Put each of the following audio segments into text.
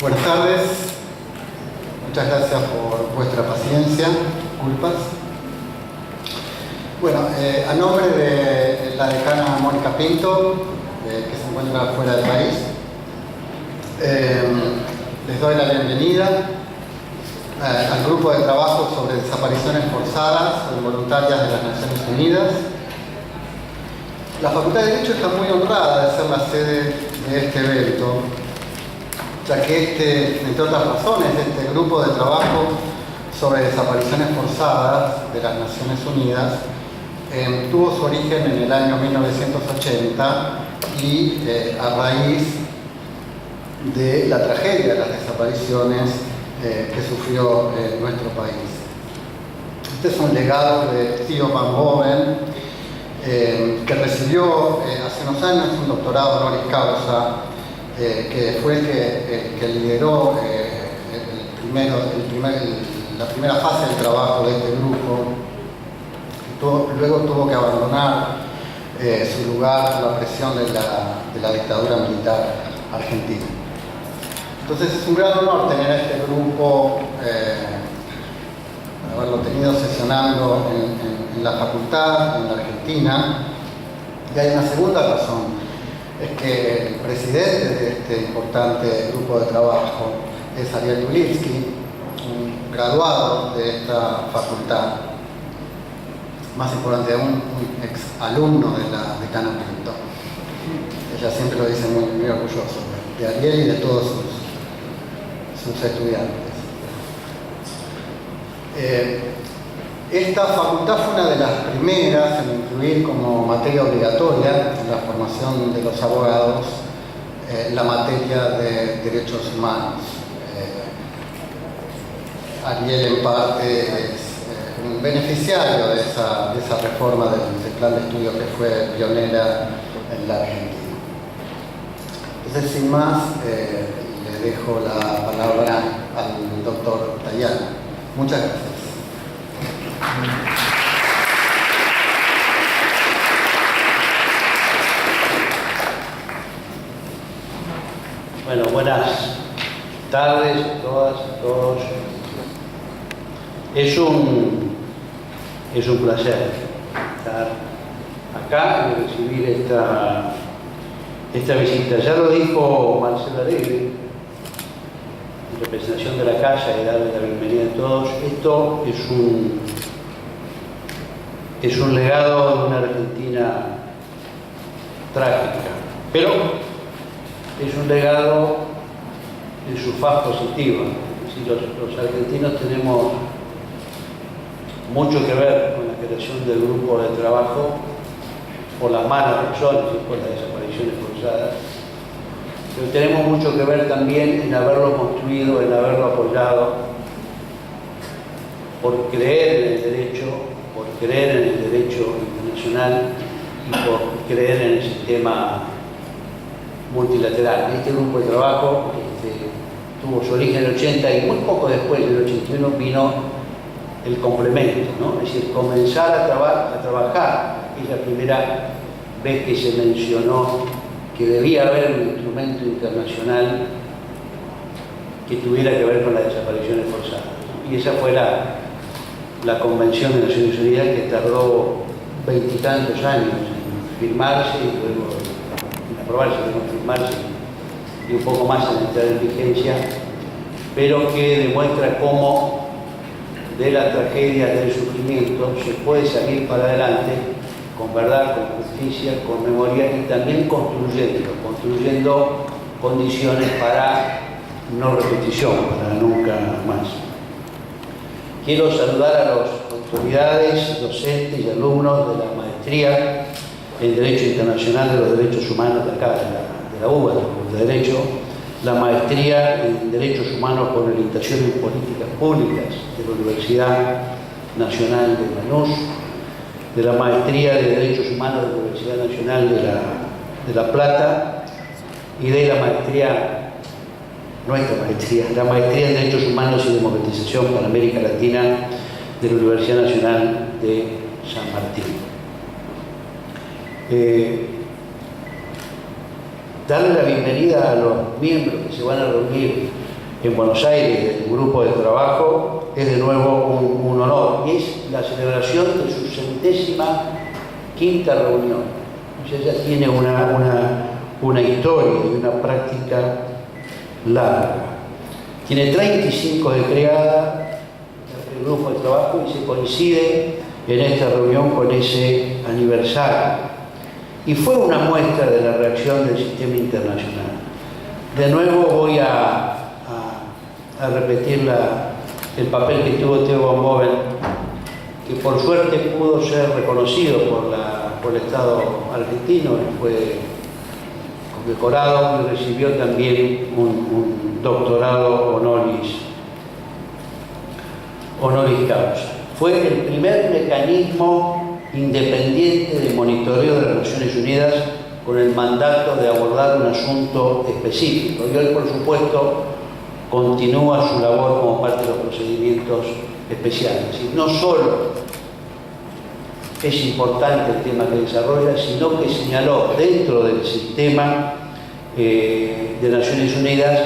Buenas tardes, muchas gracias por vuestra paciencia, disculpas. Bueno, a nombre de la decana Mónica Pinto, que se encuentra fuera del país, les doy la bienvenida al grupo de trabajo sobre desapariciones forzadas o involuntarias de las Naciones Unidas. La Facultad de Derecho está muy honrada de ser la sede de este evento, ya que entre otras razones, este grupo de trabajo sobre desapariciones forzadas de las Naciones Unidas tuvo su origen en el año 1980 y a raíz de la tragedia de las desapariciones que sufrió nuestro país. Este es un legado de Theo van Boven, que recibió hace unos años un doctorado honoris causa, que fue el que lideró la primera fase del trabajo de este grupo. Luego tuvo que abandonar su lugar por la presión de la dictadura militar argentina. Entonces es un gran honor tener a este grupo, haberlo tenido sesionando en la facultad, en la Argentina. Y hay una segunda razón, es que el presidente de este importante grupo de trabajo es Ariel Tulitsky, un graduado de esta facultad, más importante aún, un ex alumno de la decana Pinto. Ella siempre lo dice muy orgulloso de Ariel y de todos sus estudiantes. Esta facultad fue una de las primeras en incluir como materia obligatoria en la formación de los abogados la materia de derechos humanos. Ariel en parte es un beneficiario de esa reforma del plan de estudio que fue pionera en la Argentina. Entonces, sin más, le dejo la palabra al doctor Tayana. Muchas gracias. Bueno, buenas tardes a todas, a todos. Es un placer estar acá y recibir esta visita. Ya lo dijo Marcelo Alegre, en representación de la casa, y darle la bienvenida a todos. Esto es un legado de una Argentina trágica, pero es un legado en su faz positiva. Es decir, los argentinos tenemos mucho que ver con la creación del grupo de trabajo por las malas razones y por las desapariciones forzadas, pero tenemos mucho que ver también en haberlo construido, en haberlo apoyado, por creer en el derecho, por creer en el derecho internacional y por creer en el sistema multilateral. Este grupo de trabajo tuvo su origen en el 80 y muy poco después, en el 81, vino el complemento, ¿no? Es decir, comenzar a trabajar. Es la primera vez que se mencionó que debía haber un instrumento internacional que tuviera que ver con las desapariciones forzadas, ¿no? Y esa fue la Convención de Naciones Unidas, que tardó 20 y tantos años en firmarse y luego en aprobarse, luego en firmarse y un poco más en entrar en vigencia, pero que demuestra cómo de la tragedia, del sufrimiento, se puede salir para adelante con verdad, con justicia, con memoria y también construyendo condiciones para no repetición, para nunca más. Quiero saludar a las autoridades, docentes y alumnos de la maestría en Derecho Internacional de los Derechos Humanos de acá, de la UBA, de la Facultad de Derecho, la maestría en Derechos Humanos con orientación en Políticas Públicas de la Universidad Nacional de Lanús, de la maestría de Derechos Humanos de la Universidad Nacional de La Plata y de la maestría, la maestría en Derechos Humanos y Democratización para América Latina de la Universidad Nacional de San Martín. Darle la bienvenida a los miembros que se van a reunir en Buenos Aires del grupo de trabajo es de nuevo un honor, y es la celebración de su 75ª reunión. O sea, ya tiene una historia y una práctica larga. Tiene 35 de creada el grupo de trabajo y se coincide en esta reunión con ese aniversario. Y fue una muestra de la reacción del sistema internacional. De nuevo voy a repetir el papel que tuvo Theo von Boven, que por suerte pudo ser reconocido por el Estado argentino, y fue condecorado y recibió también un doctorado honoris causa. Fue el primer mecanismo independiente de monitoreo de las Naciones Unidas con el mandato de abordar un asunto específico. Y hoy, por supuesto, continúa su labor como parte de los procedimientos especiales. Es decir, no solo es importante el tema que desarrolla, sino que señaló dentro del sistema de Naciones Unidas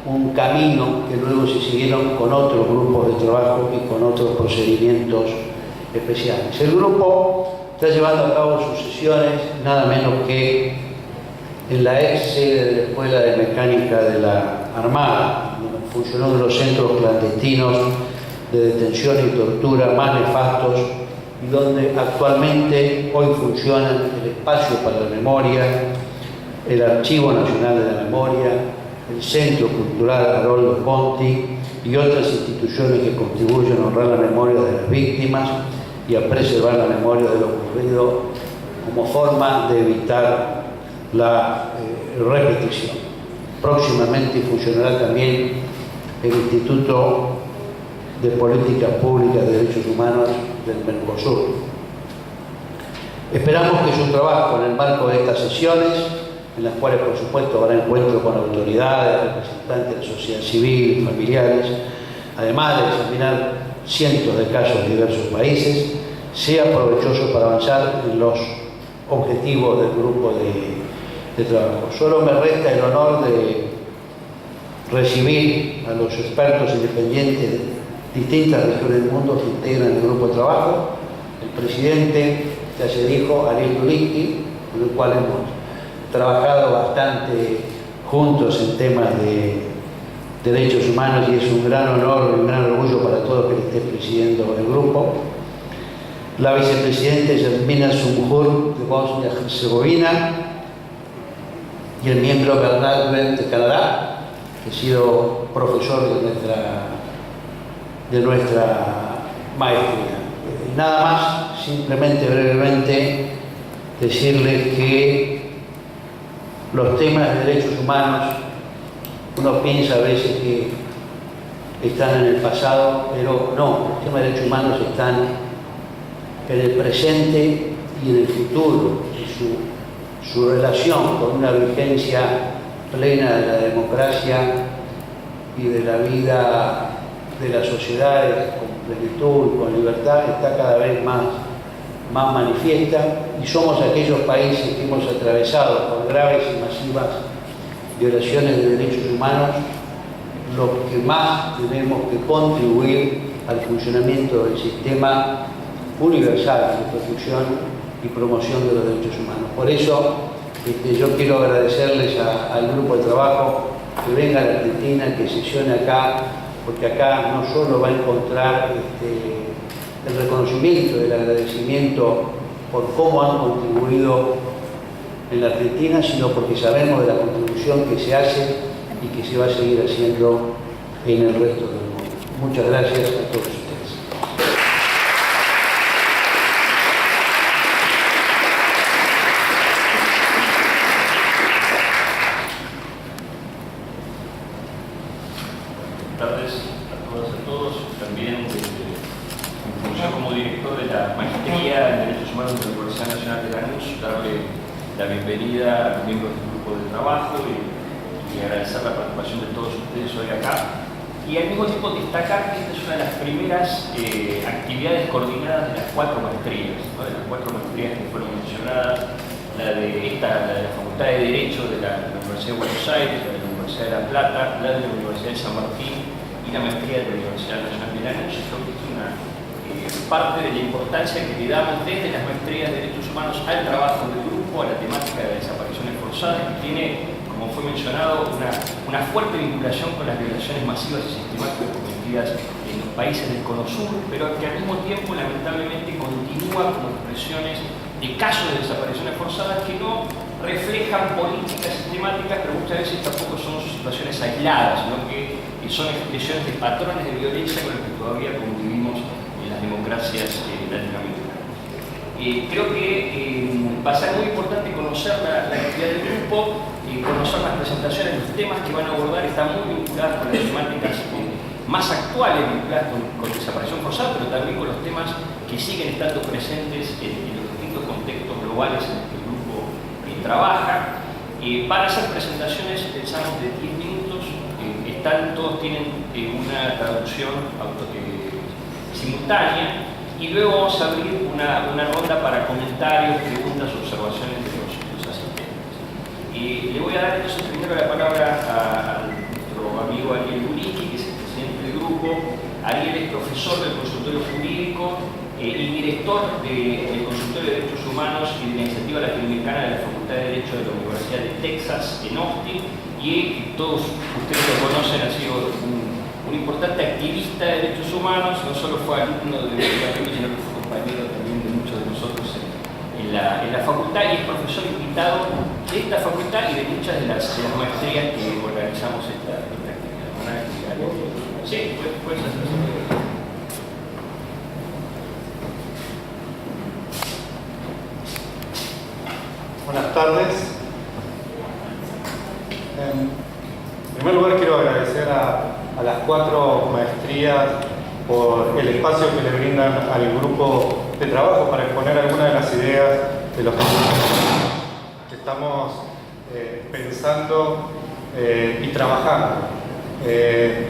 un camino que luego se siguieron con otros grupos de trabajo y con otros procedimientos especiales. El grupo está llevando a cabo sus sesiones nada menos que en la ex sede de la Escuela de Mecánica de la Armada, donde funcionó de los centros clandestinos de detención y tortura más nefastos, y donde actualmente hoy funcionan el Espacio para la Memoria, el Archivo Nacional de la Memoria, el Centro Cultural Haroldo Conti y otras instituciones que contribuyen a honrar la memoria de las víctimas y a preservar la memoria de lo ocurrido como forma de evitar la repetición. Próximamente funcionará también el Instituto de Políticas Públicas de Derechos Humanos del Mercosur. Esperamos que su trabajo en el marco de estas sesiones, en las cuales por supuesto habrá encuentro con autoridades, representantes de la sociedad civil, familiares, además de examinar cientos de casos de diversos países, sea provechoso para avanzar en los objetivos del grupo de trabajo. Solo me resta el honor de recibir a los expertos independientes de distintas regiones del mundo que integran el grupo de trabajo, el presidente, ya se dijo, Ariel Lulighi, con el cual hemos trabajado bastante juntos en temas de derechos humanos, y es un gran honor y un gran orgullo para todos que le esté presidiendo el grupo. La vicepresidenta Yasmina Sunjur de Bosnia-Herzegovina y el miembro Bernard Brent de Canadá, que ha sido profesor de nuestra maestría. Nada más, simplemente brevemente decirles que los temas de derechos humanos, uno piensa a veces que están en el pasado, pero no, los temas de derechos humanos están en el presente y en el futuro, y su relación con una vigencia plena de la democracia y de la vida de las sociedades con plenitud, con libertad, está cada vez más manifiesta, y somos aquellos países que hemos atravesado con graves y masivas violaciones de derechos humanos los que más tenemos que contribuir al funcionamiento del sistema universal de protección y promoción de los derechos humanos. Por eso yo quiero agradecerles al grupo de trabajo que venga a la Argentina, que sesione acá, porque acá no solo va a encontrar el reconocimiento, el agradecimiento por cómo han contribuido en la Argentina, sino porque sabemos de la contribución que se hace y que se va a seguir haciendo en el resto del mundo. Muchas gracias a todos ustedes. Buenas tardes a todas y a todos. También en función como director de la Maestría en Derechos Humanos de la Universidad Nacional de Lanús, darle la bienvenida a los miembros del grupo de trabajo y agradecer la participación de todos ustedes hoy acá. Y al mismo tiempo destacar que esta es una de las primeras actividades coordinadas de las 4 maestrías, ¿no? De las 4 maestrías que fueron mencionadas, la de la Facultad de Derecho de la Universidad de Buenos Aires, la de la Universidad de La Plata, la de la Universidad de San Martín y la maestría de la Universidad Nacional de Lanús. Creo que es una parte de la importancia que le damos desde las maestrías de Derechos Humanos al trabajo del grupo, a la temática de desapariciones forzadas, que tiene, como fue mencionado, una fuerte vinculación con las violaciones masivas y sistemáticas cometidas en los países del Cono Sur, pero que al mismo tiempo lamentablemente continúa como expresiones de casos de desapariciones forzadas que no reflejan políticas sistemáticas, pero muchas veces tampoco son situaciones aisladas, sino que son expresiones de patrones de violencia con los que todavía convivimos en las democracias latinoamericanas. Creo que va a ser muy importante conocer la actividad del grupo, conocer las presentaciones, los temas que van a abordar están muy vinculados con las temáticas más actuales vinculadas con desaparición forzada, pero también con los temas que siguen estando presentes en los distintos contextos globales en los que el grupo trabaja. Para hacer presentaciones pensamos de 10 minutos, todos tienen una traducción simultánea, y luego vamos a abrir una ronda para comentarios, preguntas, observaciones de los asistentes. Le voy a dar entonces primero la palabra a nuestro amigo Ariel Buriki, que es el presidente del grupo. Ariel es profesor del consultorio jurídico y director del consultorio de derechos humanos y de la iniciativa latinoamericana de la Facultad de Derecho de la Universidad de Texas en Austin, y todos ustedes lo conocen, ha sido un importante activista de derechos humanos, no solo fue alumno de Derecho, sino que fue compañero también de muchos de nosotros en la facultad, y es profesor invitado de esta facultad y de muchas de las maestrías que organizamos esta actividad. Sí, puedes hacer eso. Buenas tardes. En primer lugar quiero agradecer a las 4 maestrías por el espacio que le brindan al grupo de trabajo para exponer algunas de las ideas de los que estamos pensando y trabajando.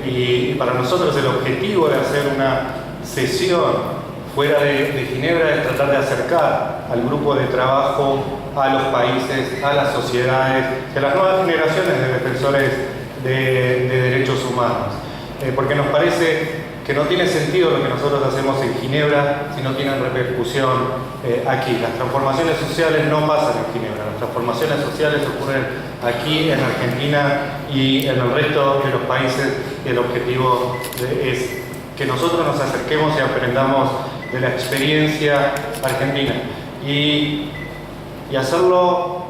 Y para nosotros el objetivo de hacer una sesión fuera de Ginebra es tratar de acercar al grupo de trabajo a los países, a las sociedades, a las nuevas generaciones de defensores de derechos humanos. Porque nos parece que no tiene sentido lo que nosotros hacemos en Ginebra si no tienen repercusión aquí. Las transformaciones sociales no pasan en Ginebra, las transformaciones sociales ocurren aquí en Argentina y en el resto de los países, y el objetivo es que nosotros nos acerquemos y aprendamos de la experiencia argentina y hacerlo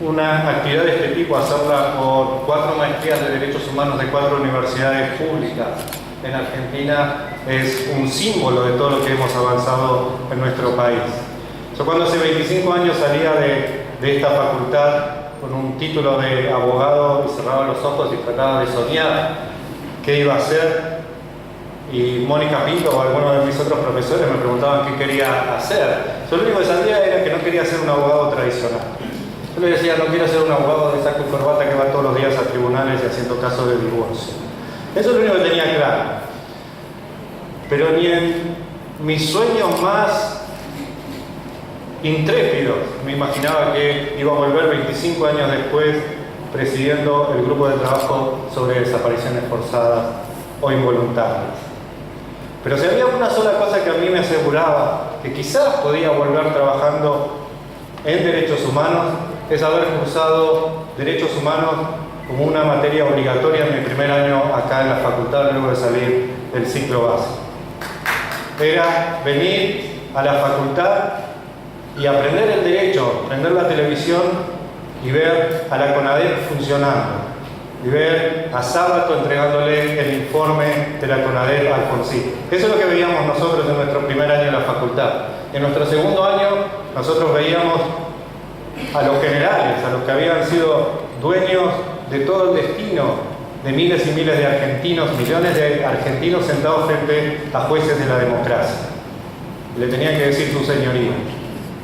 una actividad de este tipo, hacerla por 4 maestrías de derechos humanos de 4 universidades públicas en Argentina, es un símbolo de todo lo que hemos avanzado en nuestro país. Yo cuando hace 25 años salía de esta facultad con un título de abogado y cerraba los ojos y trataba de soñar qué iba a hacer, y Mónica Pinto o algunos de mis otros profesores me preguntaban qué quería hacer. Yo lo único que sabía era que no quería ser un abogado tradicional. Yo les decía, no quiero ser un abogado de saco y corbata que va todos los días a tribunales y haciendo casos de divorcio. Eso es lo único que tenía claro. Pero ni en mis sueños más intrépidos me imaginaba que iba a volver 25 años después presidiendo el grupo de trabajo sobre desapariciones forzadas o involuntarias. Pero si había una sola cosa que a mí me aseguraba que quizás podía volver trabajando en derechos humanos, es haber cursado derechos humanos como una materia obligatoria en mi primer año acá en la facultad, luego de salir del ciclo básico. Era venir a la facultad y aprender el derecho, prender la televisión y ver a la CONADEP funcionando, y ver a Sábato entregándole el informe de la CONADEP a Alfonsín. Eso es lo que veíamos nosotros en nuestro primer año en la facultad. En nuestro segundo año nosotros veíamos a los generales, a los que habían sido dueños de todo el destino de miles y miles de argentinos, millones de argentinos sentados frente a jueces de la democracia. Le tenían que decir su señoría.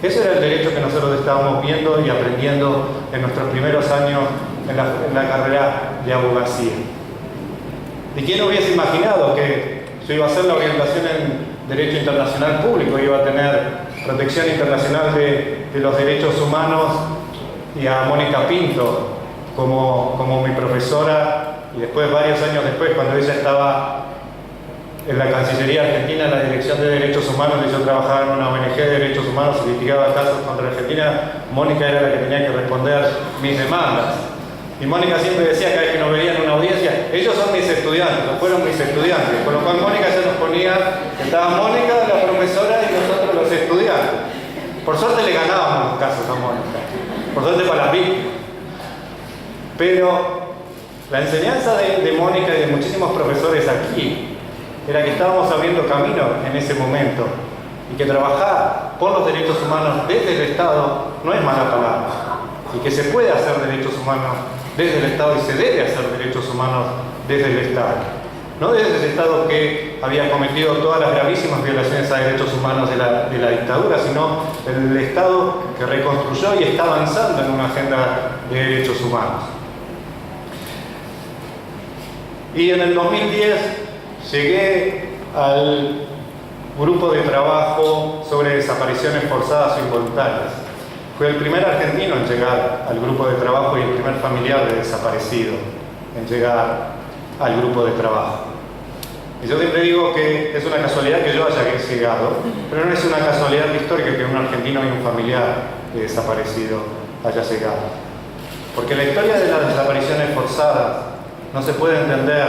Ese era el derecho que nosotros estábamos viendo y aprendiendo en nuestros primeros años en la carrera de abogacía. ¿Y quién hubiese imaginado que yo iba a hacer la orientación en Derecho Internacional Público, iba a tener protección internacional de los derechos humanos y a Mónica Pinto como mi profesora, y después, varios años después, cuando ella estaba en la Cancillería Argentina, en la Dirección de Derechos Humanos, y yo trabajaba en una ONG de Derechos Humanos y litigaba casos contra Argentina, Mónica era la que tenía que responder mis demandas. Y Mónica siempre decía, cada vez que nos veían en una audiencia, ellos son mis estudiantes, o fueron mis estudiantes. Con lo cual Mónica ya nos ponía, estaba Mónica, la profesora, y nosotros los estudiantes. Por suerte le ganábamos los casos a Mónica, por suerte para las víctimas. Pero la enseñanza de Mónica y de muchísimos profesores aquí era que estábamos abriendo camino en ese momento, y que trabajar por los derechos humanos desde el Estado no es mala palabra, y que se puede hacer derechos humanos desde el Estado y se debe hacer derechos humanos desde el Estado. No desde el Estado que había cometido todas las gravísimas violaciones a derechos humanos de la dictadura, sino el Estado que reconstruyó y está avanzando en una agenda de derechos humanos. Y en el 2010 llegué al grupo de trabajo sobre desapariciones forzadas o involuntarias. Fui el primer argentino en llegar al grupo de trabajo y el primer familiar de desaparecido en llegar al grupo de trabajo. Y yo siempre digo que es una casualidad que yo haya llegado, pero no es una casualidad histórica que un argentino y un familiar de desaparecido haya llegado. Porque la historia de las desapariciones forzadas no se puede entender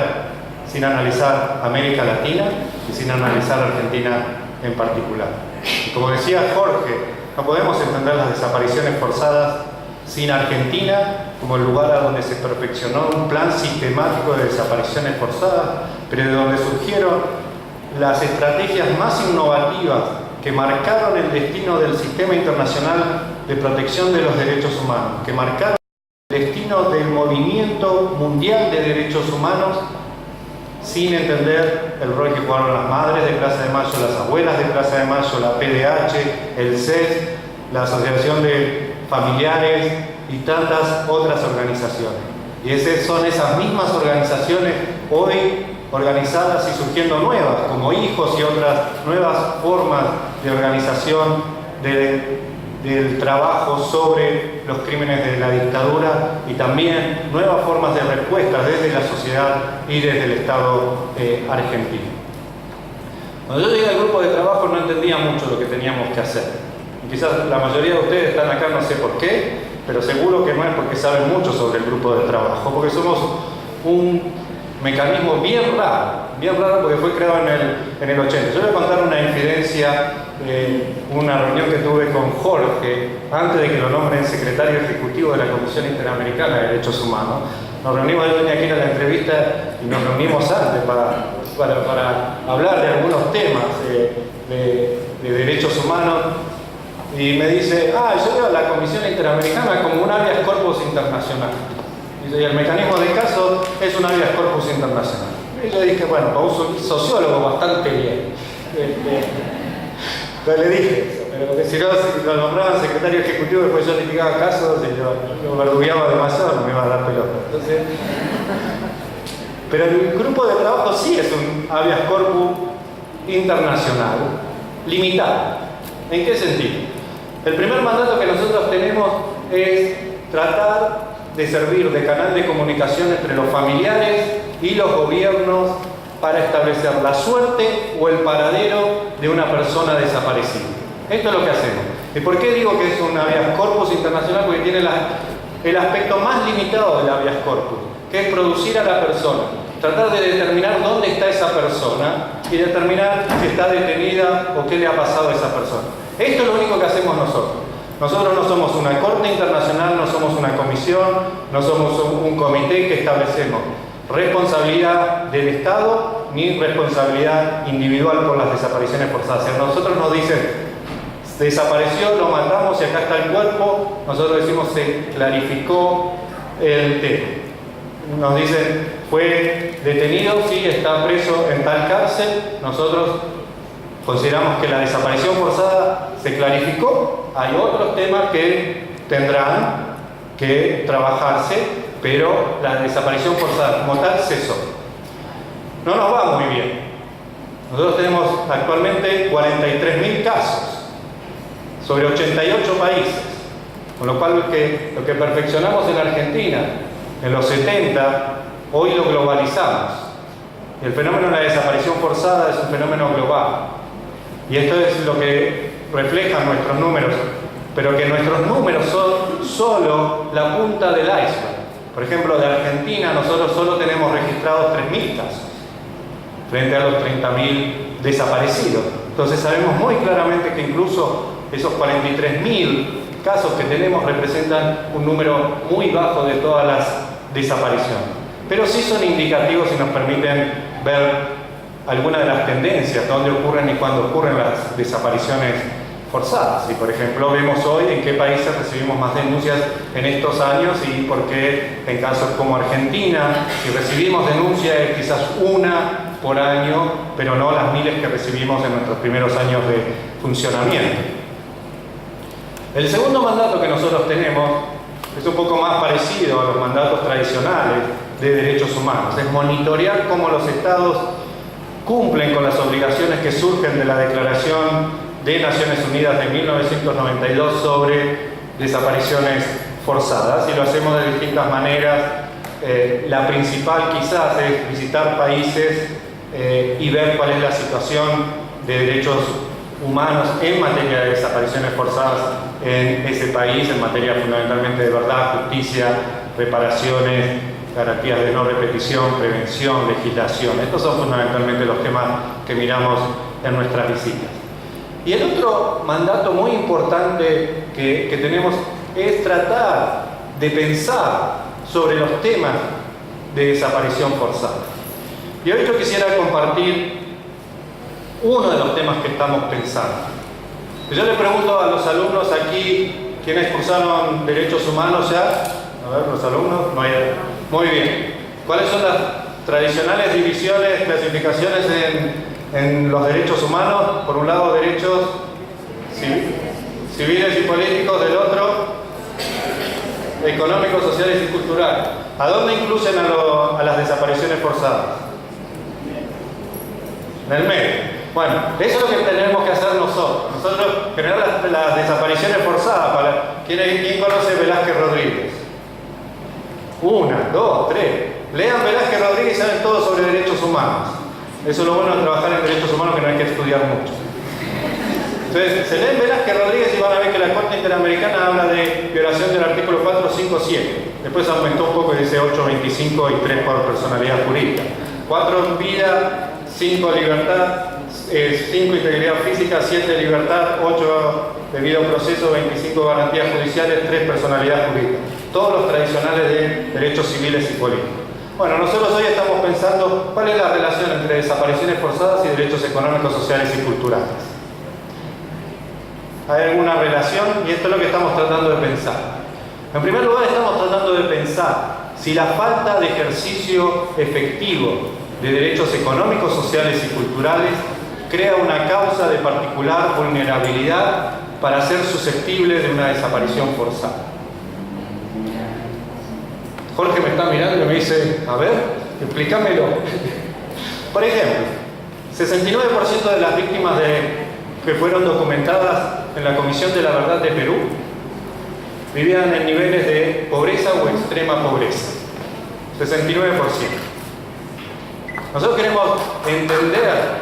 sin analizar América Latina y sin analizar Argentina en particular. Y como decía Jorge, no podemos entender las desapariciones forzadas sin Argentina como el lugar a donde se perfeccionó un plan sistemático de desapariciones forzadas, pero de donde surgieron las estrategias más innovativas que marcaron el destino del sistema internacional de protección de los derechos humanos, que marcaron el destino del movimiento mundial de derechos humanos, sin entender el rol que jugaron las madres de Plaza de Mayo, las abuelas de Plaza de Mayo, la PDH, el CES, la Asociación de Familiares y tantas otras organizaciones. Y son esas mismas organizaciones hoy organizadas y surgiendo nuevas, como hijos y otras nuevas formas de organización del trabajo sobre los crímenes de la dictadura, y también nuevas formas de respuesta desde la sociedad y desde el Estado argentino. Cuando yo llegué al grupo de trabajo no entendía mucho lo que teníamos que hacer. Y quizás la mayoría de ustedes están acá, no sé por qué, pero seguro que no es porque saben mucho sobre el grupo de trabajo, porque somos un mecanismo bien raro porque fue creado en el 80. Yo voy a contar una infidencia, una reunión que tuve con Jorge antes de que lo nombren secretario ejecutivo de la Comisión Interamericana de Derechos Humanos. Nos reunimos, yo tenía que ir a la entrevista y nos reunimos antes para hablar de algunos temas de derechos humanos, y me dice, yo veo a la Comisión Interamericana como un habeas corpus internacional. Y el mecanismo de caso es un habeas corpus internacional. Y yo dije, bueno, para un sociólogo bastante bien. Entonces le dije eso, pero porque si lo nombraban secretario ejecutivo, después yo litigaba casos y yo lo verdugueaba demasiado, no me iba a dar pelota. Entonces, pero el grupo de trabajo sí es un habeas corpus internacional, limitado. ¿En qué sentido? El primer mandato que nosotros tenemos es tratar de servir de canal de comunicación entre los familiares y los gobiernos para establecer la suerte o el paradero de una persona desaparecida. Esto es lo que hacemos. ¿Y por qué digo que es un habeas corpus internacional? Porque tiene el aspecto más limitado del habeas corpus, que es producir a la persona, tratar de determinar dónde está esa persona y determinar si está detenida o qué le ha pasado a esa persona. Esto es lo único que hacemos nosotros. Nosotros no somos una corte internacional, no somos una comisión, no somos un comité que establecemos responsabilidad del Estado ni responsabilidad individual por las desapariciones forzadas. Si a nosotros nos dicen, desapareció, lo matamos y acá está el cuerpo, nosotros decimos, se clarificó el tema. Nos dicen, fue detenido, sí, está preso en tal cárcel, nosotros consideramos que la desaparición forzada se clarificó. Hay otros temas que tendrán que trabajarse, pero la desaparición forzada como tal cesó. No nos va muy bien. Nosotros tenemos actualmente 43.000 casos sobre 88 países, con lo cual lo que perfeccionamos en Argentina en los 70, hoy lo globalizamos. El fenómeno de la desaparición forzada es un fenómeno global. Y esto es lo que reflejan nuestros números, pero que nuestros números son solo la punta del iceberg. Por ejemplo, de Argentina nosotros solo tenemos registrados 3.000 casos, frente a los 30.000 desaparecidos. Entonces sabemos muy claramente que incluso esos 43.000 casos que tenemos representan un número muy bajo de todas las desapariciones. Pero sí son indicativos y nos permiten ver algunas de las tendencias, dónde ocurren y cuándo ocurren las desapariciones forzadas. Y por ejemplo, vemos hoy en qué países recibimos más denuncias en estos años y por qué en casos como Argentina, si recibimos denuncias es quizás una por año, pero no las miles que recibimos en nuestros primeros años de funcionamiento. El segundo mandato que nosotros tenemos es un poco más parecido a los mandatos tradicionales de derechos humanos. Es monitorear cómo los estados cumplen con las obligaciones que surgen de la Declaración de Naciones Unidas de 1992 sobre desapariciones forzadas, y lo hacemos de distintas maneras. La principal quizás es visitar países y ver cuál es la situación de derechos humanos en materia de desapariciones forzadas en ese país, en materia fundamentalmente de verdad, justicia, reparaciones, garantías de no repetición, prevención, legislación. Estos son fundamentalmente los temas que miramos en nuestras visitas. Y el otro mandato muy importante que tenemos es tratar de pensar sobre los temas de desaparición forzada. Y hoy yo quisiera compartir uno de los temas que estamos pensando. Yo le pregunto a los alumnos aquí, ¿quiénes cursaron Derechos Humanos ya? A ver, los alumnos, no hay. Muy bien. ¿Cuáles son las tradicionales divisiones, clasificaciones en los derechos humanos? Por un lado, derechos civiles y políticos, del otro, económicos, sociales y culturales. ¿A dónde incluyen a las desapariciones forzadas? En el medio. Bueno, eso es lo que tenemos que hacer nosotros. Nosotros generar las desapariciones forzadas. ¿Quién conoce Velázquez Rodríguez? 1, 2, 3. Lean Velázquez Rodríguez y saben todo sobre derechos humanos. Eso es lo bueno de trabajar en derechos humanos, que no hay que estudiar mucho. Entonces, se leen Velázquez Rodríguez y van a ver que la Corte Interamericana habla de violación del artículo 457. Después aumentó un poco y dice 825 y 3 por personalidad jurídica. 4 vida, 5 libertad, 5 integridad física, 7 libertad, 8 debido proceso, 25 garantías judiciales, 3 personalidad jurídica. Todos los tradicionales de derechos civiles y políticos. Bueno, nosotros hoy estamos pensando cuál es la relación entre desapariciones forzadas y derechos económicos, sociales y culturales. ¿Hay alguna relación? Y esto es lo que estamos tratando de pensar. En primer lugar, estamos tratando de pensar si la falta de ejercicio efectivo de derechos económicos, sociales y culturales crea una causa de particular vulnerabilidad para ser susceptible de una desaparición forzada. Jorge me está mirando y me dice, a ver, explícamelo. Por ejemplo, 69% de las víctimas que fueron documentadas en la Comisión de la Verdad de Perú vivían en niveles de pobreza o extrema pobreza. 69%. Nosotros queremos entender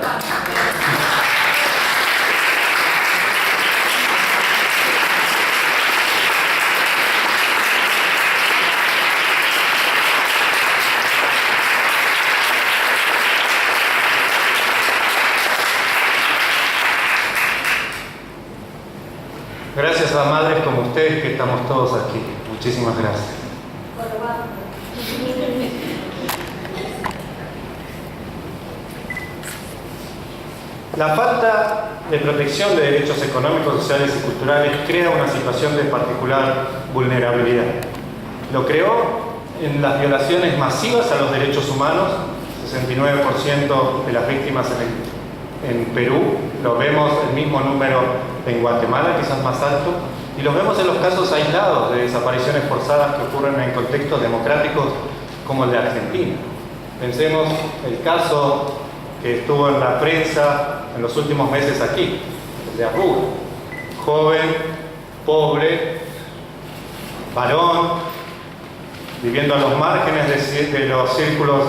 gracias a madres como ustedes que estamos todos aquí. Muchísimas gracias. La falta de protección de derechos económicos, sociales y culturales crea una situación de particular vulnerabilidad. Lo creó en las violaciones masivas a los derechos humanos, 69% de las víctimas en Perú, lo vemos el mismo número en Guatemala, quizás más alto, y los vemos en los casos aislados de desapariciones forzadas que ocurren en contextos democráticos como el de Argentina. Pensemos el caso que estuvo en la prensa en los últimos meses aquí, el de Arruga. Joven, pobre, varón, viviendo a los márgenes de los círculos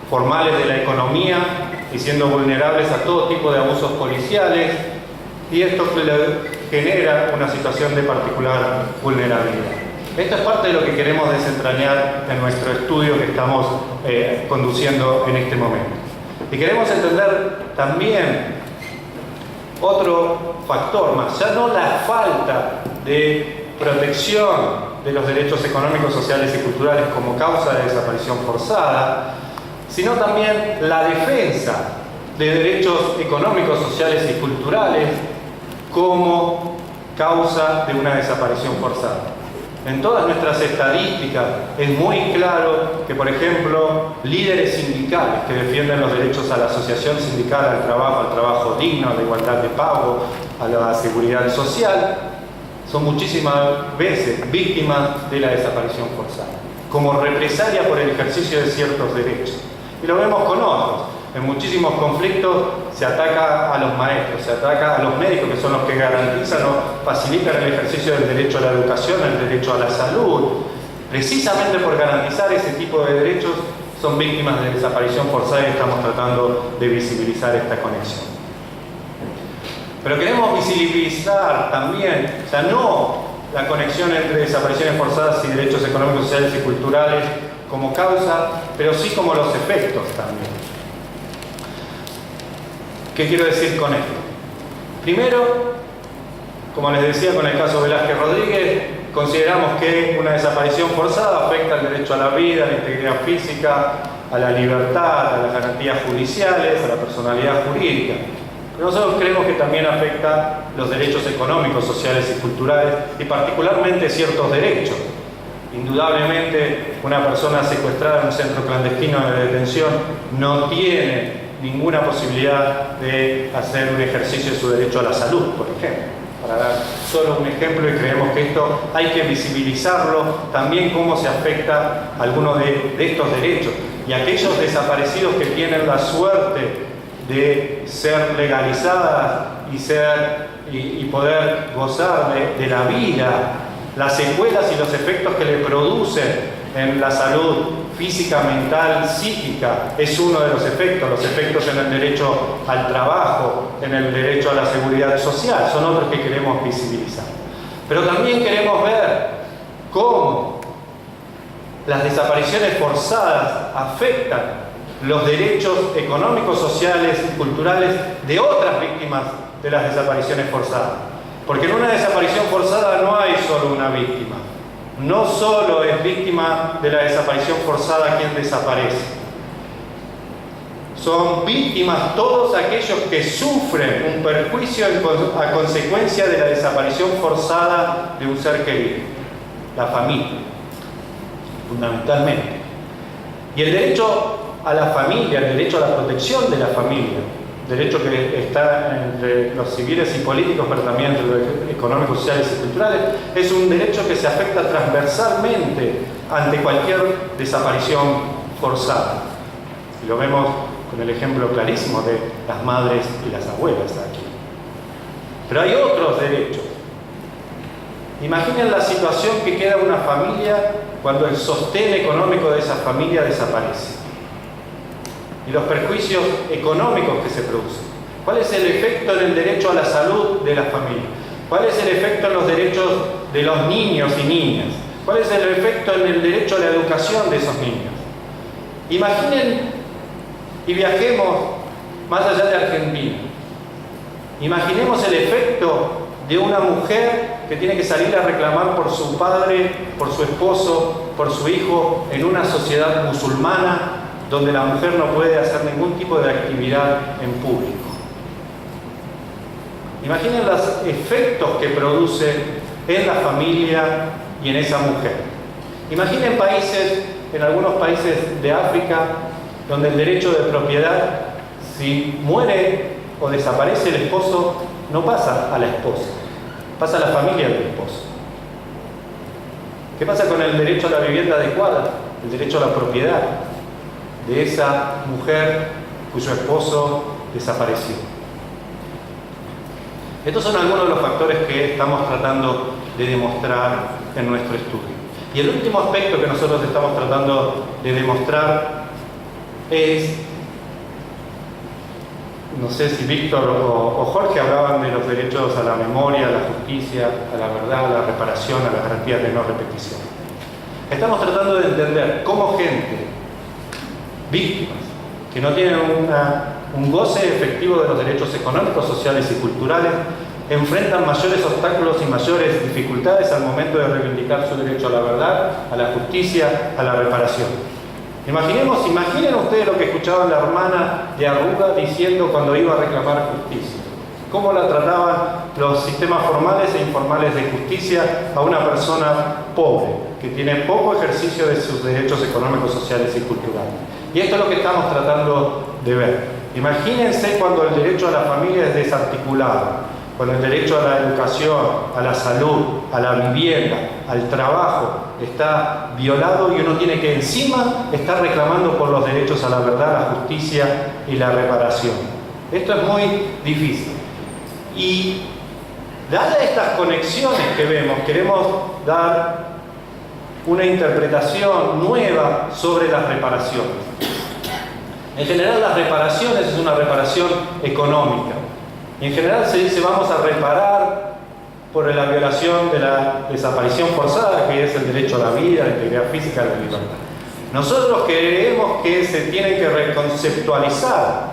formales de la economía y siendo vulnerables a todo tipo de abusos policiales, y esto genera una situación de particular vulnerabilidad. Esto es parte de lo que queremos desentrañar en nuestro estudio que estamos conduciendo en este momento. Y queremos entender también otro factor más, ya no la falta de protección de los derechos económicos, sociales y culturales como causa de desaparición forzada, sino también la defensa de derechos económicos, sociales y culturales como causa de una desaparición forzada. En todas nuestras estadísticas es muy claro que, por ejemplo, líderes sindicales que defienden los derechos a la asociación sindical, al trabajo digno, a la igualdad de pago, a la seguridad social, son muchísimas veces víctimas de la desaparición forzada, como represalia por el ejercicio de ciertos derechos. Y lo vemos con otros. En muchísimos conflictos se ataca a los maestros, se ataca a los médicos, que son los que garantizan o facilitan el ejercicio del derecho a la educación, el derecho a la salud. Precisamente por garantizar ese tipo de derechos son víctimas de desaparición forzada y estamos tratando de visibilizar esta conexión. Pero queremos visibilizar también, ya no la conexión entre desapariciones forzadas y derechos económicos, sociales y culturales como causa, pero sí como los efectos también. ¿Qué quiero decir con esto? Primero, como les decía con el caso Velázquez Rodríguez, consideramos que una desaparición forzada afecta al derecho a la vida, a la integridad física, a la libertad, a las garantías judiciales, a la personalidad jurídica. Pero nosotros creemos que también afecta los derechos económicos, sociales y culturales, y particularmente ciertos derechos. Indudablemente, una persona secuestrada en un centro clandestino de detención no tiene ninguna posibilidad de hacer un ejercicio de su derecho a la salud, por ejemplo. Para dar solo un ejemplo, y creemos que esto hay que visibilizarlo también, cómo se afecta a algunos de estos derechos. Y aquellos desaparecidos que tienen la suerte de ser legalizadas y poder gozar de la vida, las secuelas y los efectos que le producen en la salud física, mental, psíquica, es uno de los efectos en el derecho al trabajo, en el derecho a la seguridad social, son otros que queremos visibilizar. Pero también queremos ver cómo las desapariciones forzadas afectan los derechos económicos, sociales y culturales de otras víctimas de las desapariciones forzadas. Porque en una desaparición forzada no hay solo una víctima. No solo es víctima de la desaparición forzada quien desaparece. Son víctimas todos aquellos que sufren un perjuicio a consecuencia de la desaparición forzada de un ser querido. La familia, fundamentalmente. Y el derecho a la familia, el derecho a la protección de la familia, derecho que está entre los civiles y políticos, pero también entre los económicos, sociales y culturales, es un derecho que se afecta transversalmente ante cualquier desaparición forzada. Y lo vemos con el ejemplo clarísimo de las madres y las abuelas aquí. Pero hay otros derechos. Imaginen la situación que queda una familia cuando el sostén económico de esa familia desaparece. Y los perjuicios económicos que se producen. ¿Cuál es el efecto en el derecho a la salud de las familias? ¿Cuál es el efecto en los derechos de los niños y niñas? ¿Cuál es el efecto en el derecho a la educación de esos niños? Imaginen y viajemos más allá de Argentina. Imaginemos el efecto de una mujer que tiene que salir a reclamar por su padre, por su esposo, por su hijo, en una sociedad musulmana donde la mujer no puede hacer ningún tipo de actividad en público. Imaginen los efectos que produce en la familia y en esa mujer. Imaginen países, en algunos países de África, donde el derecho de propiedad, si muere o desaparece el esposo, no pasa a la esposa, pasa a la familia del esposo. ¿Qué pasa con el derecho a la vivienda adecuada? El derecho a la propiedad de esa mujer cuyo esposo desapareció. Estos son algunos de los factores que estamos tratando de demostrar en nuestro estudio. Y el último aspecto que nosotros estamos tratando de demostrar es, no sé si Víctor o Jorge hablaban de los derechos a la memoria, a la justicia, a la verdad, a la reparación, a las garantías de no repetición. Estamos tratando de entender cómo gente, víctimas, que no tienen un goce efectivo de los derechos económicos, sociales y culturales, enfrentan mayores obstáculos y mayores dificultades al momento de reivindicar su derecho a la verdad, a la justicia, a la reparación. Imaginen ustedes lo que escuchaban la hermana de Arruga diciendo cuando iba a reclamar justicia. Cómo la trataban los sistemas formales e informales de justicia a una persona pobre, que tiene poco ejercicio de sus derechos económicos, sociales y culturales. Y esto es lo que estamos tratando de ver. Imagínense cuando el derecho a la familia es desarticulado, cuando el derecho a la educación, a la salud, a la vivienda, al trabajo está violado y uno tiene que encima estar reclamando por los derechos a la verdad, la justicia y la reparación. Esto es muy difícil. Y dadas estas conexiones que vemos, queremos dar una interpretación nueva sobre las reparaciones. En general, las reparaciones es una reparación económica. Y en general se dice vamos a reparar por la violación de la desaparición forzada, que es el derecho a la vida, a la integridad física, a la libertad. Nosotros creemos que se tienen que reconceptualizar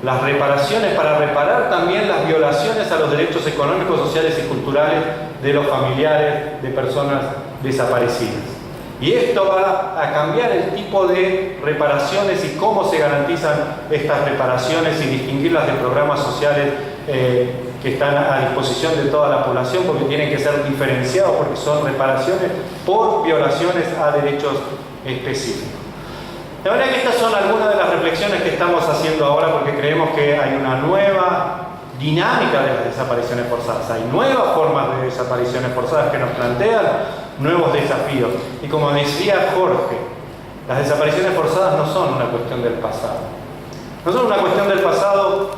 las reparaciones para reparar también las violaciones a los derechos económicos, sociales y culturales de los familiares de personas desaparecidas. Y esto va a cambiar el tipo de reparaciones y cómo se garantizan estas reparaciones y distinguirlas de programas sociales que están a disposición de toda la población, porque tienen que ser diferenciados, porque son reparaciones por violaciones a derechos específicos. De manera que estas son algunas de las reflexiones que estamos haciendo ahora, porque creemos que hay una nueva dinámica de las desapariciones forzadas. Hay nuevas formas de desapariciones forzadas que nos plantean nuevos desafíos. Y como decía Jorge, las desapariciones forzadas no son una cuestión del pasado. No son una cuestión del pasado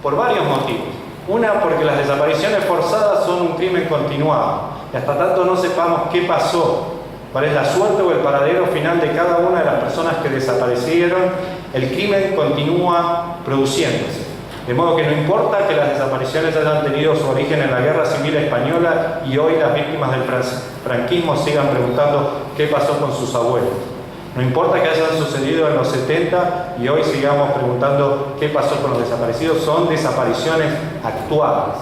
por varios motivos. Una, porque las desapariciones forzadas son un crimen continuado. Y hasta tanto no sepamos qué pasó, cuál es la suerte o el paradero final de cada una de las personas que desaparecieron, el crimen continúa produciéndose. De modo que no importa que las desapariciones hayan tenido su origen en la Guerra Civil Española y hoy las víctimas del franquismo sigan preguntando qué pasó con sus abuelos. No importa que hayan sucedido en los 70 y hoy sigamos preguntando qué pasó con los desaparecidos, son desapariciones actuales,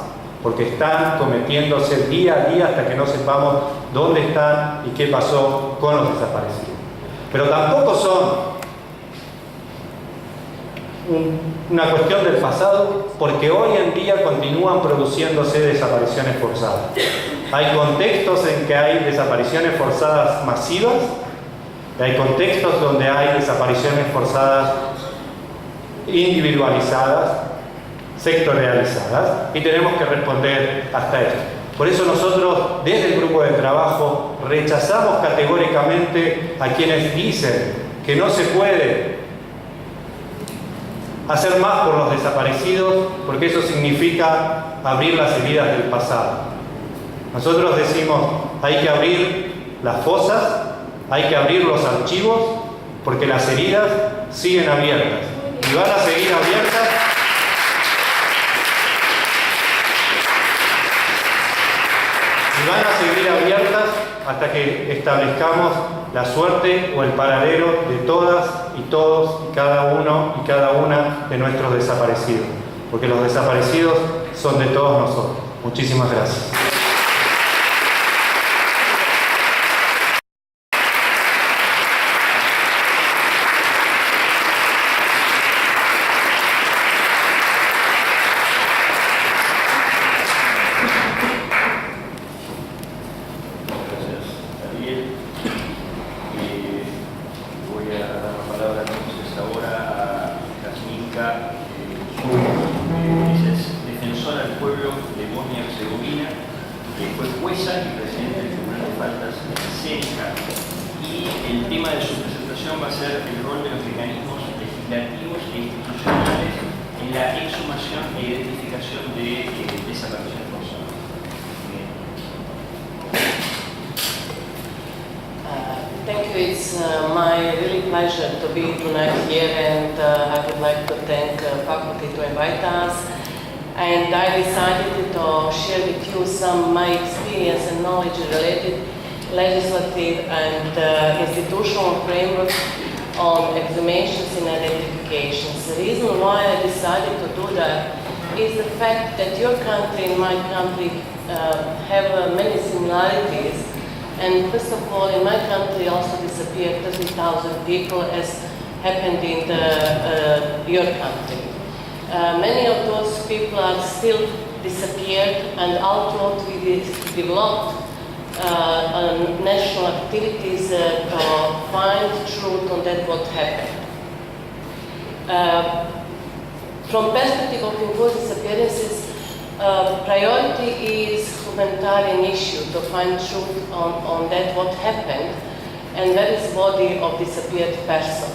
porque están cometiéndose día a día hasta que no sepamos dónde están y qué pasó con los desaparecidos. Pero tampoco son una cuestión del pasado, porque hoy en día continúan produciéndose desapariciones forzadas. Hay contextos en que hay desapariciones forzadas masivas, y hay contextos donde hay desapariciones forzadas individualizadas, sectorializadas, y tenemos que responder hasta esto. Por eso nosotros, desde el grupo de trabajo, rechazamos categóricamente a quienes dicen que no se puede hacer más por los desaparecidos, porque eso significa abrir las heridas del pasado. Nosotros decimos, hay que abrir las fosas, hay que abrir los archivos, porque las heridas siguen abiertas y van a seguir abiertas hasta que establezcamos la suerte o el paradero de todas y todos y cada uno y cada una de nuestros desaparecidos, porque los desaparecidos son de todos nosotros. Muchísimas gracias. Thank you. It's my really pleasure to be tonight here, and I would like to thank faculty to invite us. And I decided to share with you some of my experience and knowledge related legislative and institutional framework on exhumations and identifications. The reason why I decided to do that is the fact that your country and my country have many similarities. And first of all, in my country also disappeared 30,000 people, as happened in your country. Many of those people are still disappeared, and although we developed national activities to find truth on that what happened. From perspective of enforced disappearances, priority is humanitarian issue to find truth on that what happened, and that is body of disappeared person.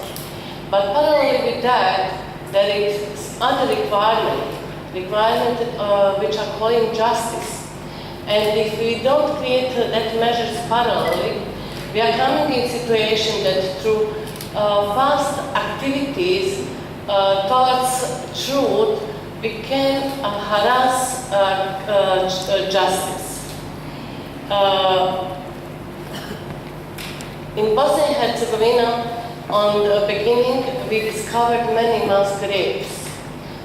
But parallel with that, there is other requirement which are calling justice. And if we don't create that measures parallelly, we are coming in a situation that through fast activities towards truth, we can harass justice. In Bosnia and Herzegovina, on the beginning, we discovered many mass graves.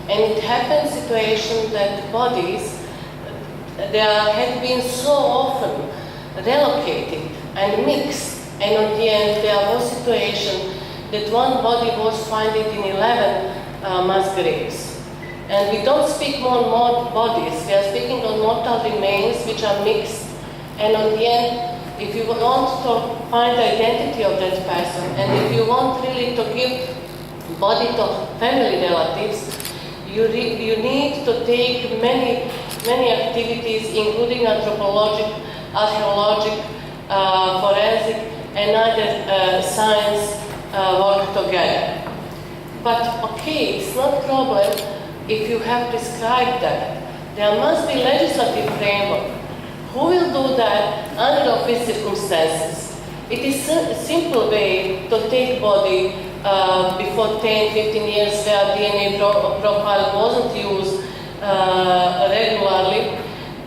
And it happened situation that bodies, they had been so often relocated and mixed, and at the end there was a situation that one body was found in 11 mass graves. And we don't speak more bodies, we are speaking on mortal remains which are mixed, and at the end, if you want to find the identity of that person, and if you want really to give body to family relatives, you need to take many activities, including anthropologic, archaeologic, forensic, and other science work together. But okay, it's not a problem if you have prescribed that. There must be legislative framework. Who will do that under office circumstances? It is a simple way to take body before 10, 15 years where DNA profile wasn't used regularly,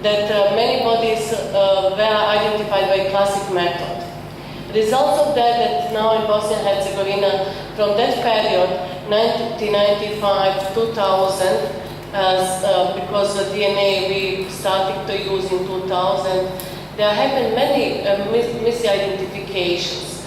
that many bodies were identified by classic method. Results of that now in Bosnia and Herzegovina, from that period, 1995 to 2000, because the DNA we started to use in 2000, there happened many misidentifications.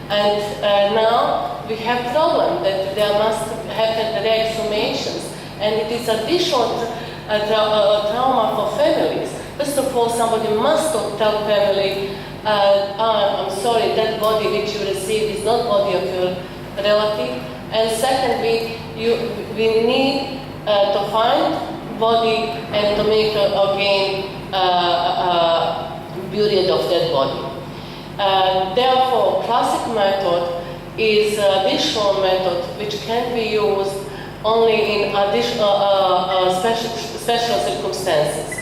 And now we have problem that there must happen re-exhumations, and it is additional trauma for families. First of all, somebody must tell family, I'm sorry, that body which you received is not body of your relative. And secondly, we need to find body and to make again burial of that body. Therefore, classic method is additional method which can be used only in additional special circumstances.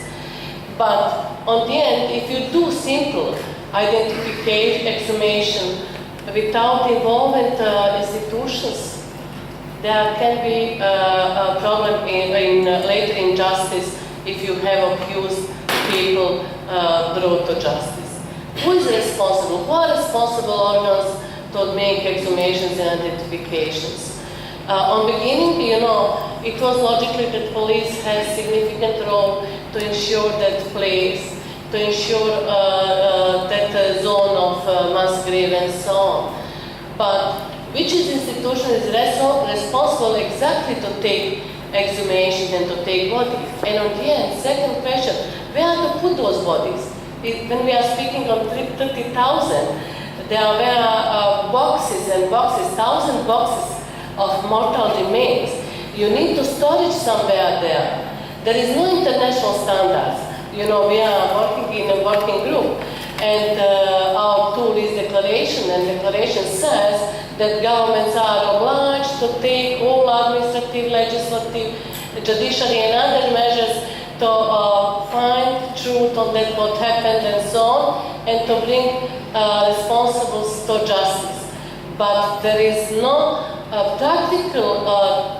But on the end, if you do simple identification, exhumation without involving institutions, there can be a problem later in justice if you have accused people brought to justice. Who is responsible? Who are responsible organs to make exhumations and identifications? On beginning, it was logical that police has significant role to ensure that place, to ensure that zone of mass grave and so on. But which institution is responsible exactly to take exhumations and to take bodies? And on the end, second question, where to put those bodies? When we are speaking of 30,000, there were boxes and boxes, 1,000 boxes of mortal remains. You need to storage somewhere there. There is no international standards. We are working in a working group, and our tool is declaration, and declaration says that governments are obliged to take all administrative, legislative, judiciary and other measures to find truth on that what happened and so on, and to bring responsible to justice. But there is no practical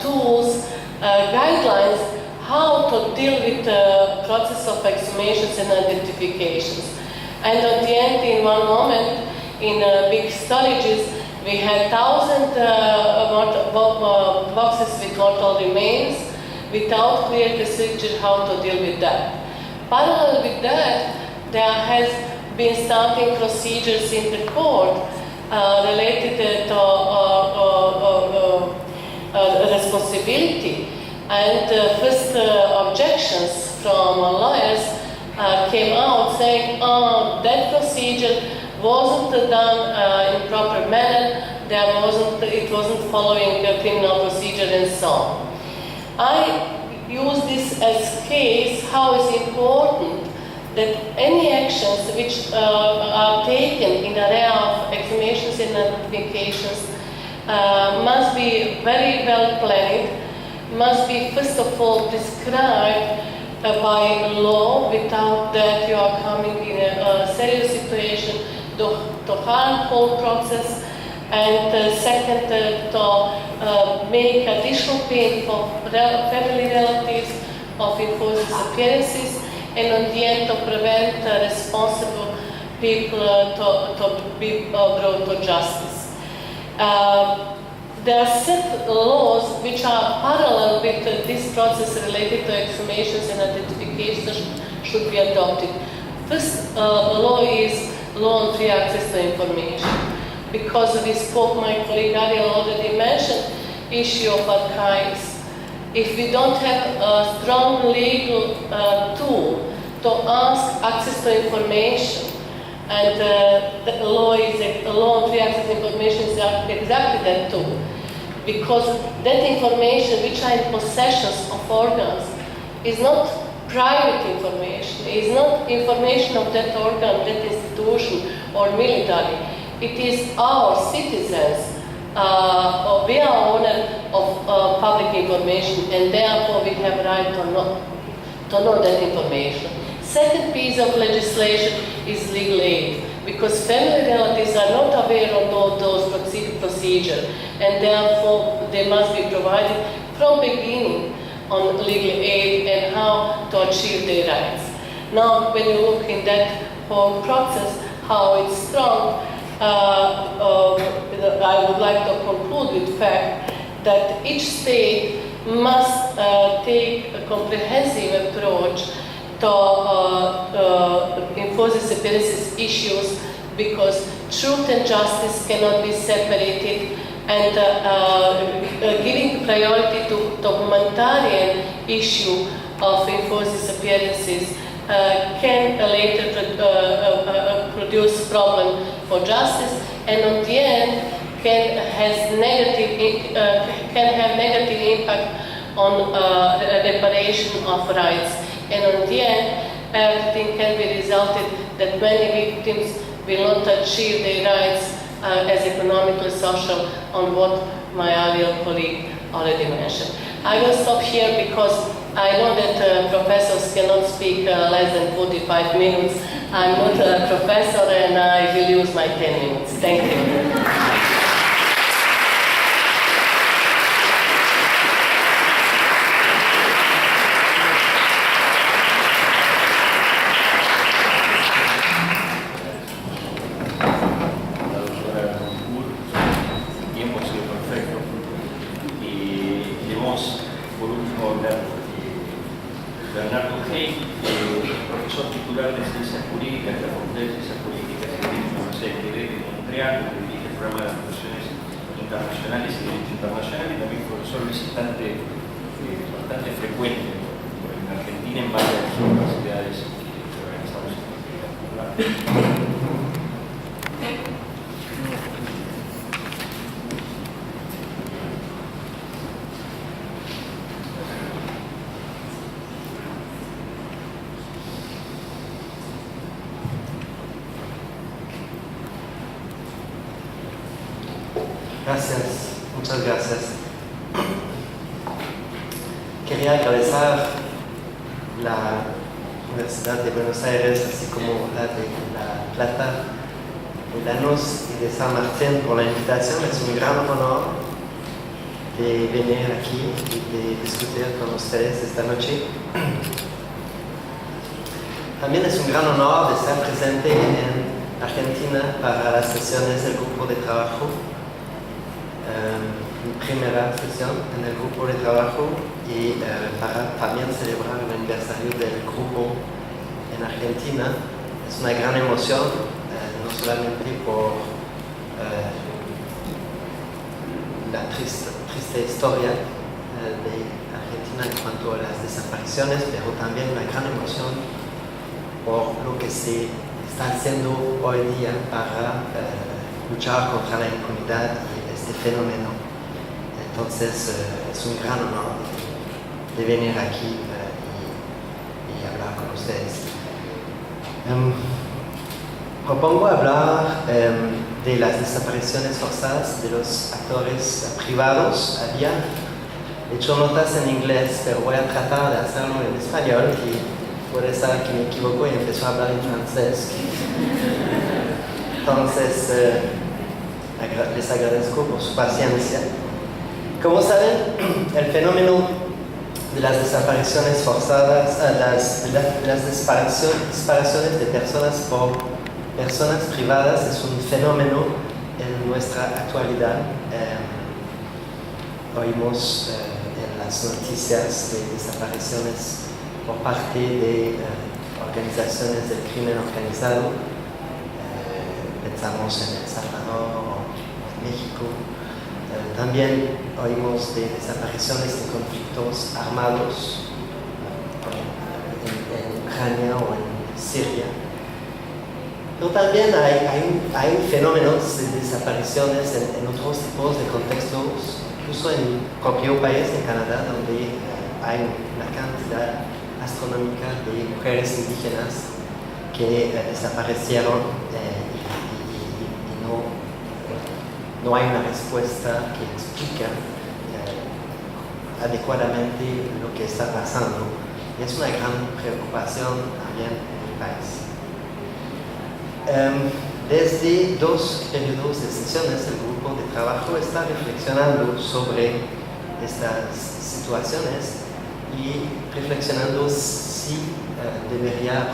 tools, guidelines how to deal with the process of exhumations and identifications. And at the end, in one moment, in big storages, we had 1,000 boxes with mortal remains without clear procedure how to deal with that. Parallel with that, there has been starting procedures in the court related to responsibility. And first objections from lawyers came out saying, oh, that procedure wasn't done in proper manner, it wasn't following a criminal procedure and so on. I use this as case how it's important that any actions which are taken in the area of exhumations and identifications must be very well planned, must be first of all described by law. Without that you are coming in a serious situation to harm whole process, and second to make additional pain for family relatives of enforced disappearances, and on the end to prevent responsible people to be brought to justice. There are set laws which are parallel with this process related to exhumations and identifications should be adopted. First law is law on free access to information. Because we spoke, my colleague Ariel already mentioned, issue of archives. If we don't have a strong legal tool to ask access to information, and the law on free access to information is exactly that tool, because that information which are in possession of organs is not private information, is not information of that organ, that institution or military. It is our citizens, we are owner of public information, and therefore we have right to know that information. Second piece of legislation is legal aid, because family relatives are not aware of all those procedures, and therefore they must be provided from beginning on legal aid and how to achieve their rights. Now, when you look in that whole process, how it's strong, I would like to conclude with the fact that each state must take a comprehensive approach to enforce disappearances issues, because truth and justice cannot be separated, and giving priority to the humanitarian issue of enforced disappearances can later produce problem for justice, and on the end can have negative impact on reparation of rights, and on the end everything can be resulted that many victims will not achieve their rights as economically, social, on what my Ariel colleague already mentioned. I will stop here because I know that professors cannot speak less than 45 minutes. I'm not a professor and I will use my 10 minutes. Thank you. Bernardo Hey, profesor titular de Ciencias Jurídicas de la Facultad de Ciencias Políticas y Derecho de Montreal, que dirige el programa de Relaciones Internacionales y Derecho Internacional, y también profesor visitante bastante frecuente en Argentina en varias universidades que organizamos en particular. Gracias, muchas gracias. Quería agradecer la Universidad de Buenos Aires, así como la de La Plata, Lanús y de San Martín por la invitación. Es un gran honor de venir aquí y de discutir con ustedes esta noche. También es un gran honor de estar presente en Argentina para las sesiones del grupo de trabajo. Mi primera sesión en el grupo de trabajo y para también celebrar el aniversario del grupo en Argentina. Es una gran emoción, no solamente por la triste historia de Argentina en cuanto a las desapariciones, pero también una gran emoción por lo que se está haciendo hoy día para luchar contra la impunidad y este fenómeno. Entonces es un gran honor de venir aquí y hablar con ustedes. Propongo hablar de las desapariciones forzadas de los actores privados. Había hecho notas en inglés, pero voy a tratar de hacerlo en español y puede ser que me equivoco y empiezo a hablar en francés. Entonces, les agradezco por su paciencia. Como saben, el fenómeno de las desapariciones forzadas, las dispariciones de personas por personas privadas es un fenómeno en nuestra actualidad. Oímos en las noticias de desapariciones por parte de organizaciones del crimen organizado. Pensamos en El Salvador o en México. También oímos de desapariciones en conflictos armados en Ucrania o en Siria. Pero también hay un fenómeno de desapariciones en otros tipos de contextos, incluso en mi propio país, en Canadá, donde hay una cantidad astronómica de mujeres indígenas que desaparecieron y no hay una respuesta que explique adecuadamente lo que está pasando. Y es una gran preocupación también en mi país. Desde 2 periodos de sesiones, el grupo de trabajo está reflexionando sobre estas situaciones y reflexionando si debería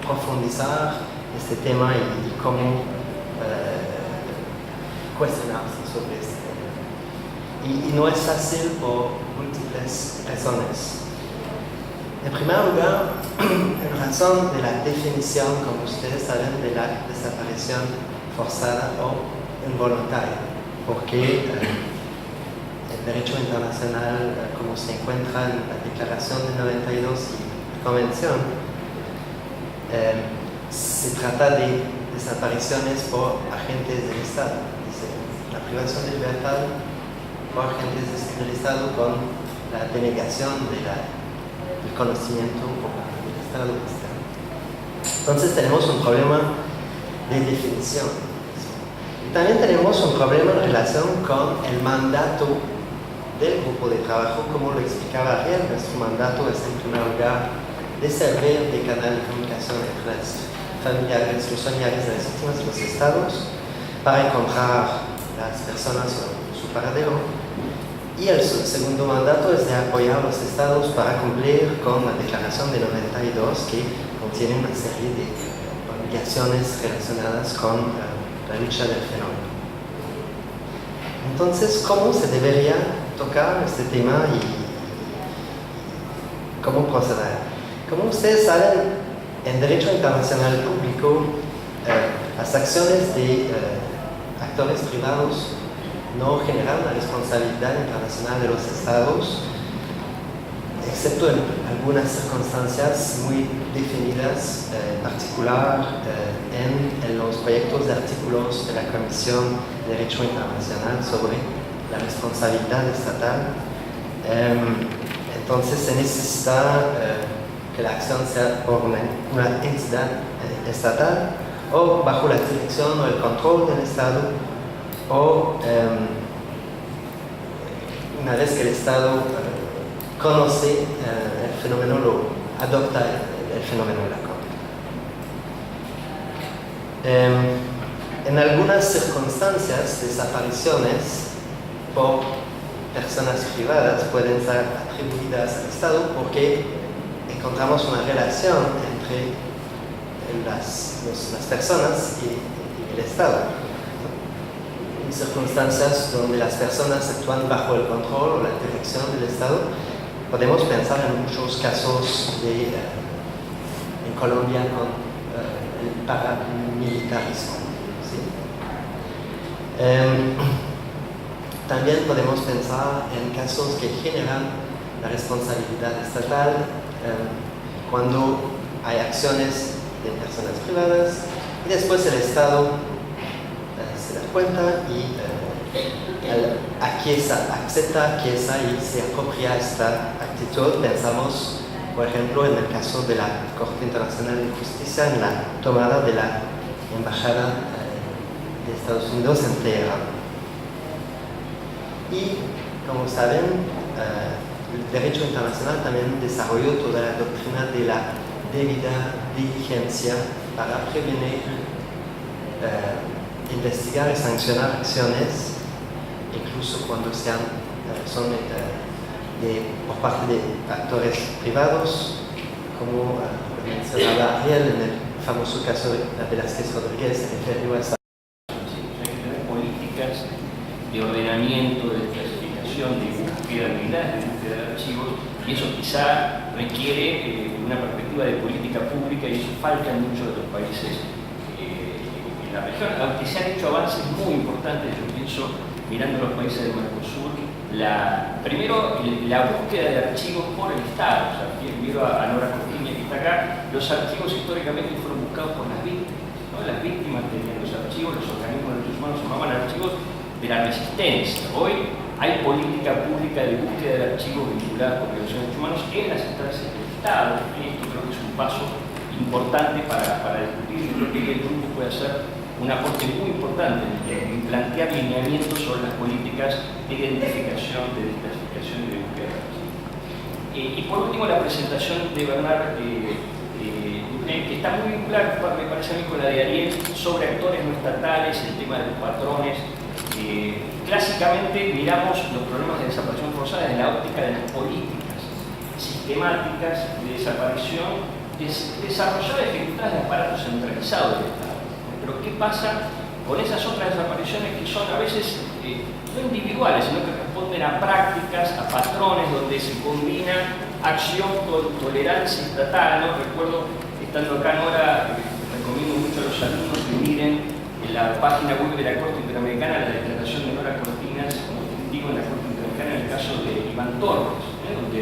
profundizar este tema y cómo cuestionarse sobre este tema. Y no es fácil por múltiples razones. En primer lugar, en razón de la definición, como ustedes saben, de la desaparición forzada o involuntaria, porque el derecho internacional, como se encuentra en la Declaración de 92 y la Convención, se trata de desapariciones por agentes del Estado. Dice, la privación de libertad por agentes del Estado con la denegación del conocimiento del Estado. Entonces tenemos un problema de definición. Y también tenemos un problema en relación con el mandato del grupo de trabajo. Como lo explicaba Ariel, nuestro mandato es en primer lugar de servir de canal de comunicación entre los familiares de las víctimas de los estados para encontrar las personas o su paradero. Y el segundo mandato es de apoyar a los estados para cumplir con la Declaración de 92, que contiene una serie de obligaciones relacionadas con la lucha del fenómeno. Entonces, ¿cómo se debería tocar este tema y cómo proceder? Como ustedes saben, en derecho internacional público, las acciones de actores privados no generan la responsabilidad internacional de los estados, excepto en algunas circunstancias muy definidas, en particular en los proyectos de artículos de la Comisión de Derecho Internacional sobre la responsabilidad estatal. Entonces se necesita que la acción sea por una entidad estatal o bajo la dirección o el control del Estado, o una vez que el Estado conoce el fenómeno, lo adopta el fenómeno de la en algunas circunstancias, desapariciones por personas privadas pueden ser atribuidas al Estado porque encontramos una relación entre las personas y el Estado. En circunstancias donde las personas actúan bajo el control o la dirección del Estado, podemos pensar en muchos casos en Colombia con el paramilitarismo. ¿Sí? También podemos pensar en casos que generan la responsabilidad estatal cuando hay acciones de personas privadas y después el Estado se da cuenta y acepta, aquiesca y se apropia esta actitud. Pensamos, por ejemplo, en el caso de la Corte Internacional de Justicia en la tomada de la Embajada de Estados Unidos en Teherán. Y, como saben, el derecho internacional también desarrolló toda la doctrina de la debida diligencia para prevenir, investigar y sancionar acciones, incluso cuando son por parte de actores privados, como mencionaba Ariel en el famoso caso de Velázquez Rodríguez, referido a esa. Políticas de ordenamiento, de clasificación, de búsqueda de unidades, de búsqueda de archivos, y eso quizá requiere una perspectiva de política pública, y eso falta en muchos de los países en la región, aunque se han hecho avances muy importantes. Yo pienso, mirando los países del Mercosur, primero la búsqueda de archivos por el Estado. O sea, miro a Nora Cortiña que está acá, los archivos históricamente fueron buscados por las víctimas, ¿no? Las víctimas tenían los archivos, los organismos de derechos humanos llamaban archivos de la resistencia. Hoy hay política pública de búsqueda de archivos vinculados con violaciones de derechos humanos en las instancias del Estado. Y esto creo que es un paso importante para discutir. Yo creo que el grupo puede hacer un aporte muy importante en plantear lineamientos sobre las políticas de identificación, de desclasificación y de búsqueda de archivos. Y por último, la presentación de Bernard, que está muy vinculada, me parece a mí, con la de Ariel, sobre actores no estatales, el tema de los patrones. Clásicamente miramos los problemas de desaparición forzada desde la óptica de las políticas sistemáticas de desaparición desarrolladas y ejecutadas en aparatos centralizados del Estado. Pero ¿qué pasa con esas otras desapariciones que son a veces no individuales, sino que responden a prácticas, a patrones donde se combina acción con tolerancia estatal, ¿no? Recuerdo, estando acá en Nora, recomiendo mucho a los alumnos que miren en la página web de la Corte Interamericana la declaración de Nora Cortinas como testigo en la Corte Interamericana en el caso de Iván Torres, donde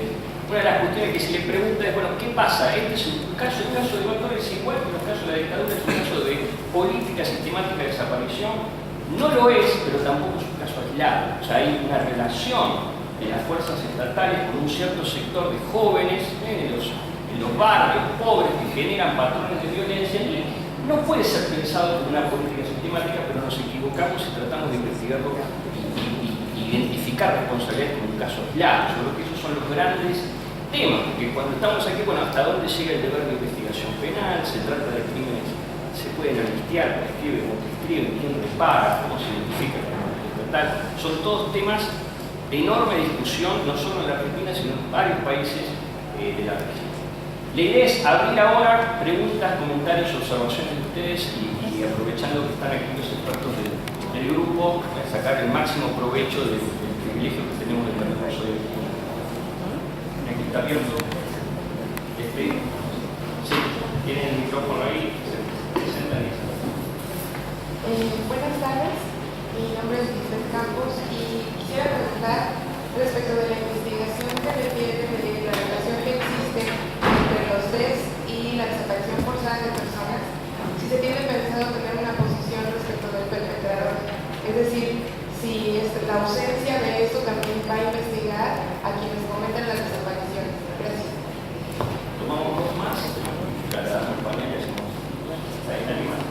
una de las cuestiones que se le pregunta es, bueno, ¿qué pasa? Este es el caso de Iván Torres es igual que los casos de la dictadura, es un caso de política sistemática de desaparición. No lo es, pero tampoco es un caso aislado. O sea, hay una relación de las fuerzas estatales con un cierto sector de jóvenes en los barrios pobres que generan patrones de violencia, y no puede ser pensado como una política sistemática, pero nos equivocamos y tratamos de investigarlo y identificar responsabilidades como un caso aislado. Yo creo que esos son los grandes temas, porque cuando estamos aquí, bueno, hasta dónde llega el deber de investigación penal, se trata de crímenes, se pueden amnistiar, prescriben, no prescriben, quién repara, cómo se identifica el estatal. Son todos temas de enorme discusión, no solo en la Argentina, sino en varios países de la región. La idea es abrir ahora preguntas, comentarios, observaciones de ustedes y aprovechando que están aquí los expertos del grupo, sacar el máximo provecho del privilegio que tenemos de tener hoy. Aquí está abierto. Sí, tienen el micrófono ahí, se presentan. Buenas tardes, mi nombre es Vicente Campos y quisiera preguntar respecto de la investigación que refiere de la relación que existe entre los DES y la desaparición forzada de personas, si se tiene pensado tener una posición respecto del perpetrador, es decir, si la ausencia de esto también va a investigar a quienes cometen las desapariciones. Gracias. Tomamos dos más, cada panel hacemos ahí en animal.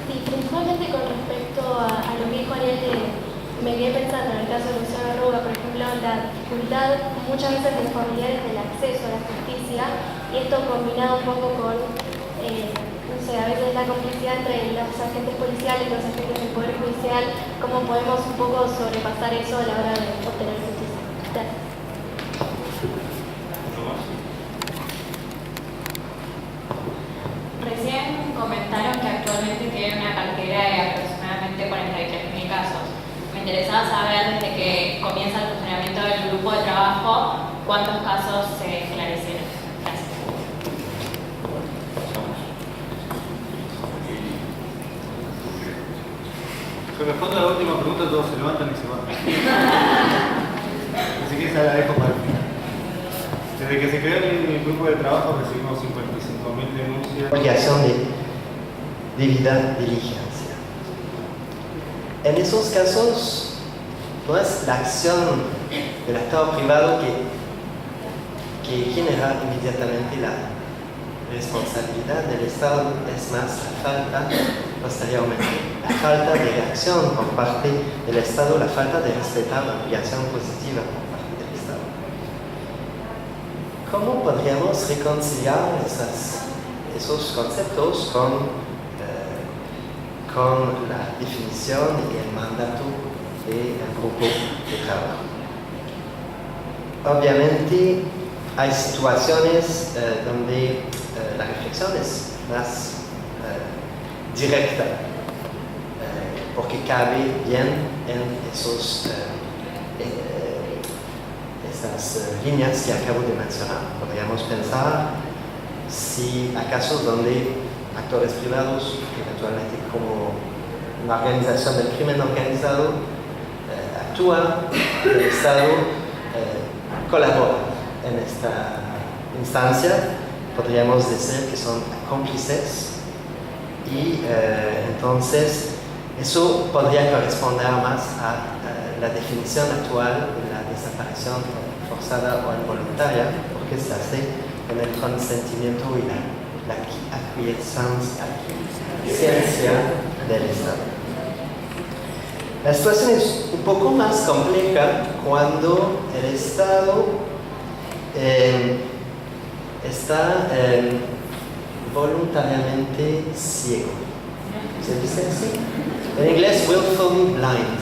Sí, principalmente con respecto a lo que dijo Ariel, me quedé pensando en el caso de Luciano Arruga, por ejemplo, la dificultad muchas veces de los familiares del acceso a la justicia, y esto combinado un poco con, no sé, a veces la complicidad entre los agentes policiales y los agentes del Poder Judicial, cómo podemos un poco sobrepasar eso a la hora de obtener justicia. Gracias. Recién comentaron que actualmente tienen una cartera de aproximadamente 43.000 casos. Me interesaba saber, desde que comienza el funcionamiento del grupo de trabajo, cuántos casos se esclarecieron. Gracias. Si respondo a la última pregunta, todos se levantan y se van. Así que esa la dejo para el final. Desde que se creó el grupo de trabajo recibimos 55.000 denuncias. Obligación de debida diligencia. En esos casos, no es la acción del actor privado que genera inmediatamente la responsabilidad del Estado, es más la falta, posteriormente, la falta de reacción por parte del Estado, la falta de respetar la obligación positiva por parte del Estado. ¿Cómo podríamos reconciliar esos conceptos con la definición y el mandato del grupo de trabajo? Obviamente hay situaciones donde la reflexión es más directa, porque cabe bien en esas líneas que acabo de mencionar. Podríamos pensar si hay casos donde actores privados, eventualmente como una organización del crimen organizado, actúa, el Estado colabora en esta instancia. Podríamos decir que son cómplices y entonces eso podría corresponder más a la definición actual de la desaparición forzada o involuntaria, porque se hace con el consentimiento y la aquiescencia del Estado. La situación es un poco más compleja cuando el Estado está voluntariamente ciego. ¿Se dice así? En inglés, willfully blind.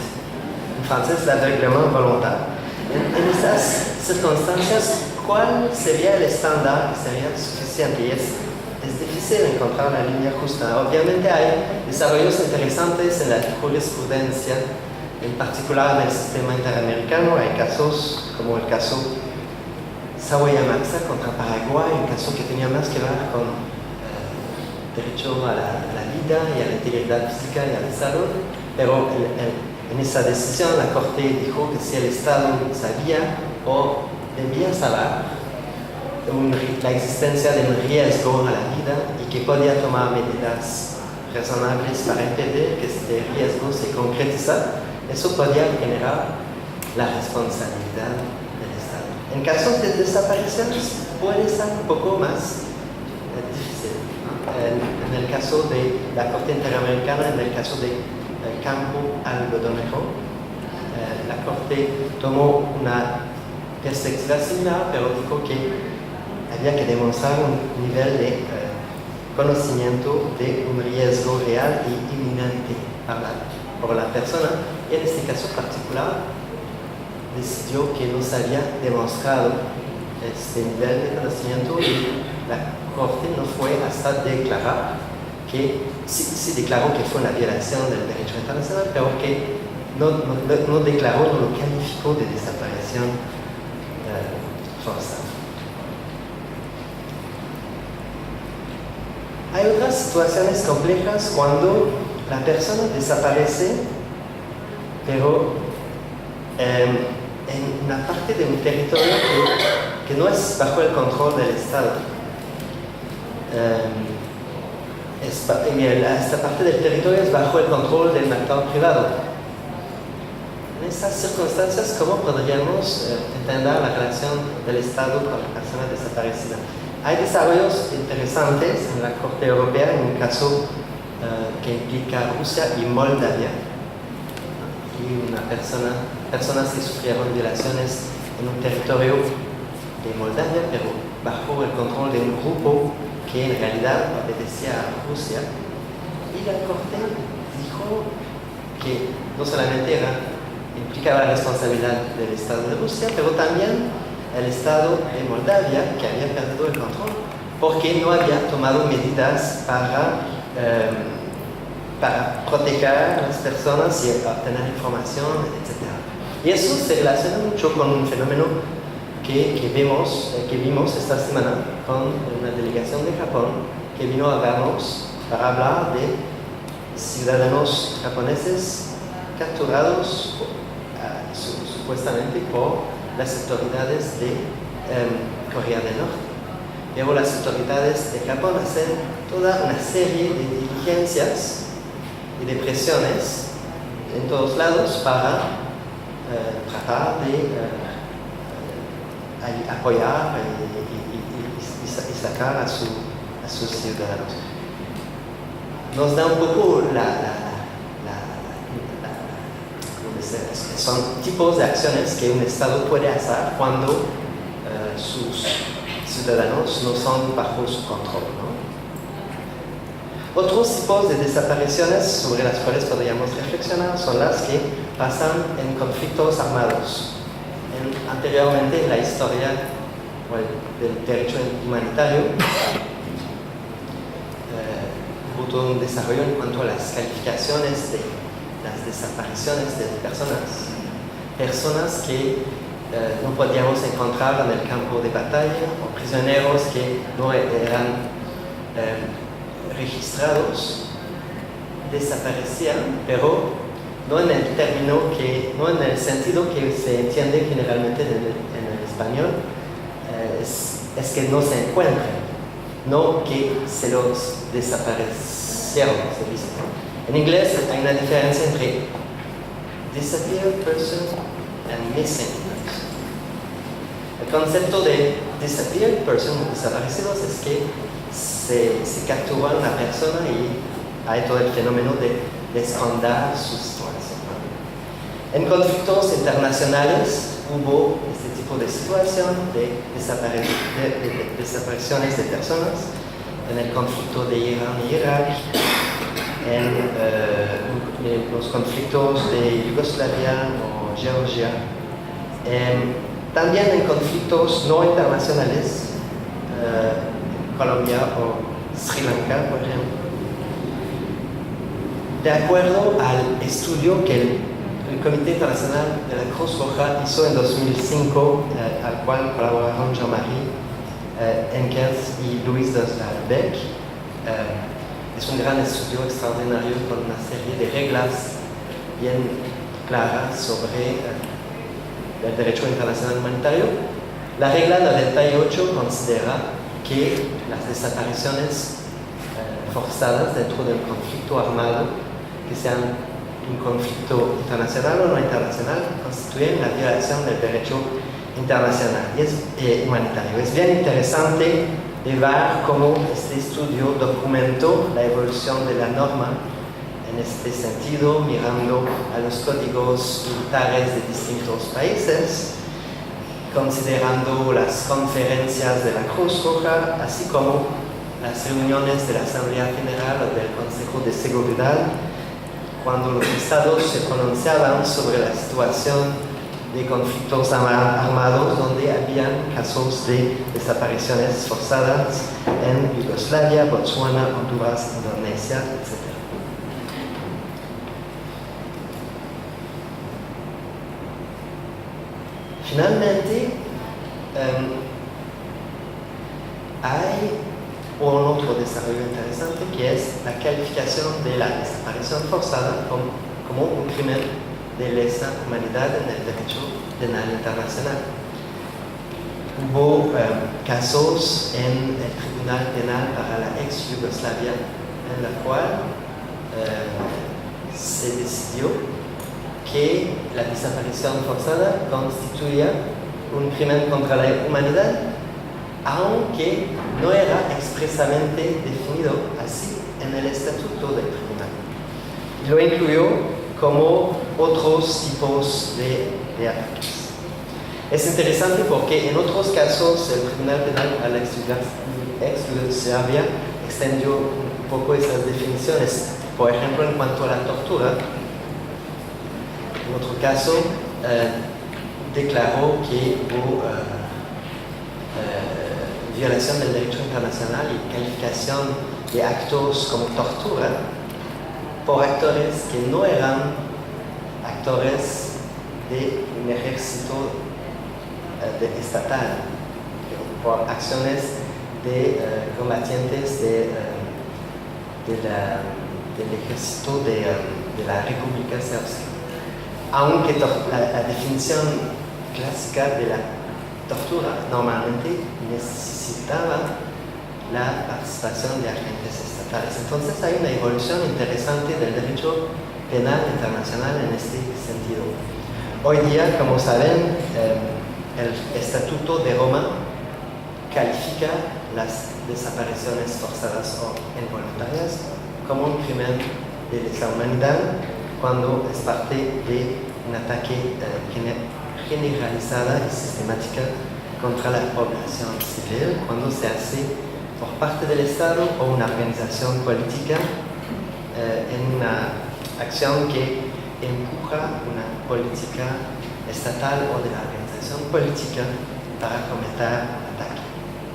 En francés, l'aveuglement volontario. En estas circunstancias, ¿cuál sería el estándar que sería suficiente? Y es difícil encontrar la línea justa. Obviamente hay desarrollos interesantes en la jurisprudencia, en particular en el sistema interamericano. Hay casos como el caso Sawayama contra Paraguay, un caso que tenía más que ver con derecho a la vida y a la integridad física y a la salud, pero en esa decisión la Corte dijo que si el Estado sabía o debía saber la existencia de un riesgo a la vida y que podía tomar medidas razonables para impedir que este riesgo se concretizara, eso podía generar la responsabilidad del Estado. En casos de desapariciones puede ser un poco más difícil. En el caso de la Corte Interamericana, en el caso de Campo Algodonero, la Corte tomó una perspectiva similar, pero dijo que había que demostrar un nivel de conocimiento de un riesgo real y inminente por la persona, y en este caso particular decidió que no se había demostrado este nivel de conocimiento, y la Corte no fue hasta declarar que sí declaró que fue una violación del derecho internacional, pero que no declaró, no lo calificó de desaparición forzada. Hay otras situaciones complejas cuando la persona desaparece, pero en una parte de un territorio que no es bajo el control del Estado. Esta parte del territorio es bajo el control del actor privado. En estas circunstancias, ¿cómo podríamos entender la relación del Estado con la persona desaparecida? Hay desarrollos interesantes en la Corte Europea, en un caso que implica Rusia y Moldavia, y personas que sufrieron violaciones en un territorio de Moldavia, pero bajo el control de un grupo que en realidad obedecía a Rusia. Y la Corte dijo que no solamente implicaba la responsabilidad del Estado de Rusia, pero también el Estado de Moldavia, que había perdido el control, porque no había tomado medidas para proteger a las personas y obtener información, etc. Y eso se relaciona mucho con un fenómeno que vimos esta semana con una delegación de Japón que vino a vernos para hablar de ciudadanos japoneses capturados supuestamente por las autoridades de Corea del Norte. Pero las autoridades de Japón hacen toda una serie de diligencias y de presiones en todos lados para tratar de apoyar y sacar a sus ciudadanos. Nos da un poco son tipos de acciones que un Estado puede hacer cuando sus ciudadanos no son bajo su control, ¿no? Otros tipos de desapariciones sobre las cuales podríamos reflexionar son las que pasan en conflictos armados. Anteriormente en la historia del derecho humanitario hubo todo un desarrollo en cuanto a las calificaciones de las desapariciones de personas que no podíamos encontrar en el campo de batalla o prisioneros que no eran registrados, desaparecían, pero no en el sentido que se entiende generalmente en el español, es que no se encuentran, no que se los desaparecieron, se dice. En inglés hay una diferencia entre disappeared person and missing person. El concepto de disappeared person, desaparecidos, es que se captura una persona y hay todo el fenómeno de esconder su situación. En conflictos internacionales hubo este tipo de situación de desapariciones de personas. En el conflicto de Irán y Irak, en los conflictos de Yugoslavia o Georgia, también en conflictos no internacionales, Colombia o Sri Lanka, por ejemplo. De acuerdo al estudio que el Comité Internacional de la Cruz Roja hizo en 2005, al cual colaboraron Jean-Marie Enkers y Louise Beck, es un gran estudio extraordinario con una serie de reglas bien claras sobre el derecho internacional humanitario. La regla 98 considera que las desapariciones forzadas dentro del conflicto armado, que sean un conflicto internacional o no internacional, constituyen la violación del derecho internacional y humanitario. Es bien interesante de ver cómo este estudio documentó la evolución de la norma en este sentido, mirando a los códigos militares de distintos países, considerando las conferencias de la Cruz Roja, así como las reuniones de la Asamblea General o del Consejo de Seguridad, cuando los estados se pronunciaban sobre la situación de conflictos armados donde habían casos de desapariciones forzadas en Yugoslavia, Botsuana, Honduras, Indonesia, etc. Finalmente, hay otro desarrollo interesante que es la calificación de la desaparición forzada como un crimen de lesa humanidad en el derecho penal internacional. Hubo casos en el Tribunal Penal para la ex Yugoslavia en la cual se decidió que la desaparición forzada constituía un crimen contra la humanidad, aunque no era expresamente definido así en el estatuto del tribunal. Y lo incluyó como otros tipos de ataques. Es interesante porque en otros casos el Tribunal Penal a la ex Yugoslavia extendió un poco esas definiciones. Por ejemplo, en cuanto a la tortura, en otro caso declaró que hubo violación del derecho internacional y calificación de actos como tortura por actores que no eran actores de un ejército estatal, por acciones de combatientes del ejército de la República Srpska. Aunque la definición clásica de la tortura normalmente necesitaba la participación de agentes estatales. Entonces hay una evolución interesante del derecho penal internacional en este sentido. Hoy día, como saben, el Estatuto de Roma califica las desapariciones forzadas o involuntarias como un crimen de lesa humanidad cuando es parte de un ataque generalizada y sistemática contra la población civil, cuando se hace por parte del Estado o una organización política en una acción que empuja una política estatal o de la organización política para cometer un ataque.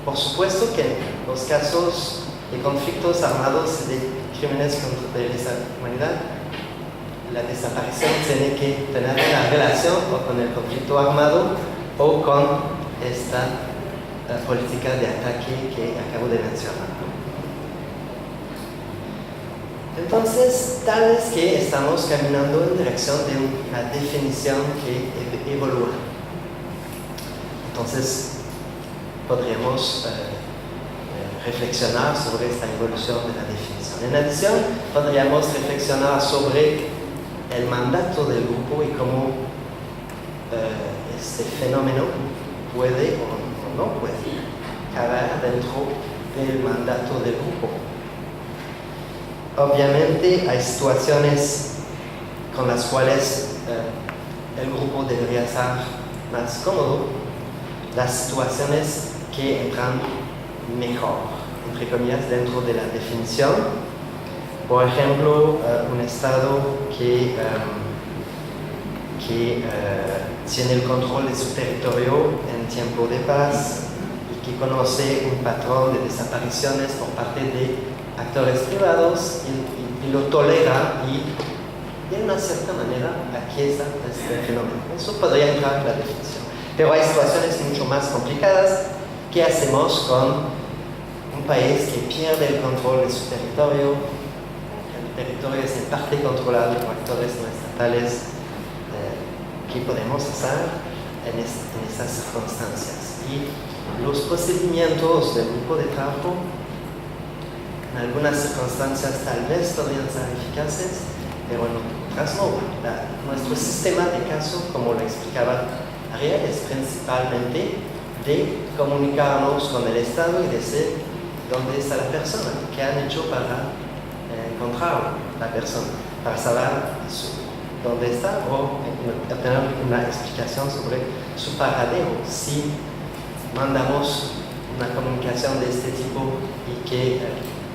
Por supuesto que en los casos de conflictos armados y de crímenes contra la humanidad, la desaparición tiene que tener una relación o con el conflicto armado o con esta política de ataque que acabo de mencionar. Entonces, tal vez que estamos caminando en dirección de una definición que evolúa. Entonces, podríamos reflexionar sobre esta evolución de la definición. En adición, podríamos reflexionar sobre el mandato del grupo y cómo este fenómeno puede o no puede caber dentro del mandato del grupo. Obviamente hay situaciones con las cuales el grupo debería estar más cómodo, las situaciones que entran mejor, entre comillas, dentro de la definición. Por ejemplo, un Estado que tiene el control de su territorio en tiempo de paz y que conoce un patrón de desapariciones por parte de actores privados y lo tolera y de una cierta manera aquiesca este fenómeno. Eso podría entrar en la definición. Pero hay situaciones mucho más complicadas. ¿Qué hacemos con un país que pierde el control de su territorio? El territorio es en parte controlado por actores no estatales. ¿Qué podemos hacer en esas circunstancias? Y los procedimientos del grupo de trabajo en algunas circunstancias tal vez podrían ser eficaces, pero en otras no. Nuestro sistema de caso, como lo explicaba Ariel, es principalmente de comunicarnos con el Estado y decir dónde está la persona, qué han hecho para encontrar la persona, para saber dónde está o obtener una explicación sobre su paradero. Si mandamos una comunicación de este tipo y que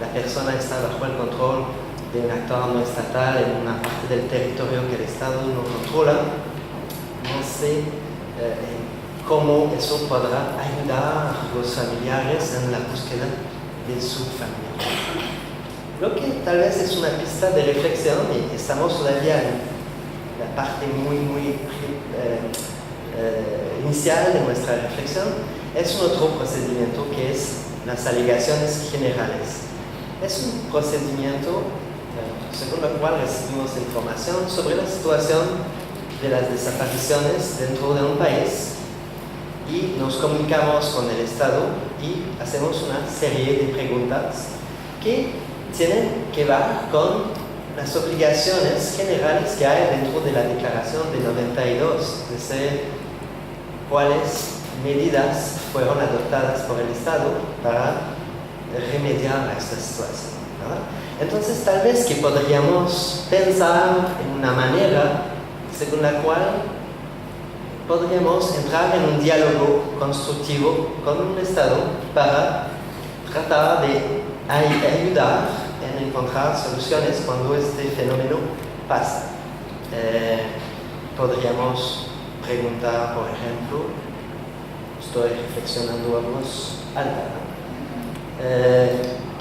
la persona está bajo el control de un actor no estatal en una parte del territorio que el Estado no controla, no sé cómo eso podrá ayudar a los familiares en la búsqueda de su familia. Lo que tal vez es una pista de reflexión, y estamos todavía en la parte muy inicial de nuestra reflexión, es un otro procedimiento que es las alegaciones generales. Es un procedimiento según el cual recibimos información sobre la situación de las desapariciones dentro de un país y nos comunicamos con el Estado y hacemos una serie de preguntas que tienen que ver con las obligaciones generales que hay dentro de la Declaración de 92, es decir, cuáles medidas fueron adoptadas por el Estado para remediar a esta situación, ¿verdad? Entonces, tal vez que podríamos pensar en una manera según la cual podríamos entrar en un diálogo constructivo con un Estado para tratar de ayudar en encontrar soluciones cuando este fenómeno pasa. Podríamos preguntar, por ejemplo, estoy reflexionando en voz alta,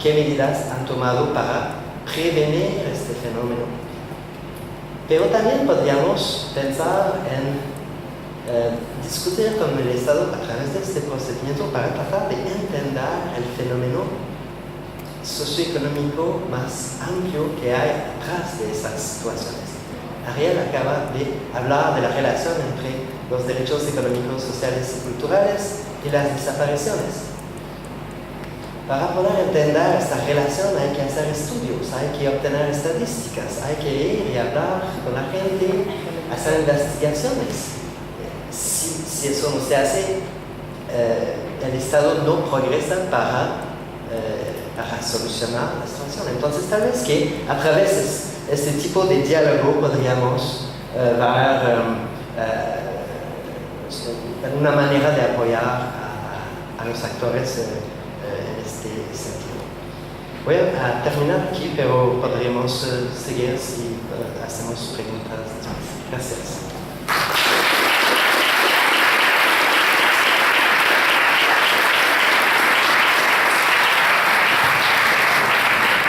¿qué medidas han tomado para prevenir este fenómeno? Pero también podríamos pensar en discutir con el Estado a través de este procedimiento para tratar de entender el fenómeno socioeconómico más amplio que hay detrás de esas situaciones. Ariel acaba de hablar de la relación entre los derechos económicos, sociales y culturales y las desapariciones. Para poder entender esta relación hay que hacer estudios, hay que obtener estadísticas, hay que ir y hablar con la gente, hacer investigaciones. Si eso no se hace, el Estado no progresa para solucionar la situación. Entonces, tal vez que a través de este tipo de diálogo podríamos ver una manera de apoyar a los actores en este sentido. Voy a terminar aquí, pero podríamos seguir si hacemos preguntas después. Gracias.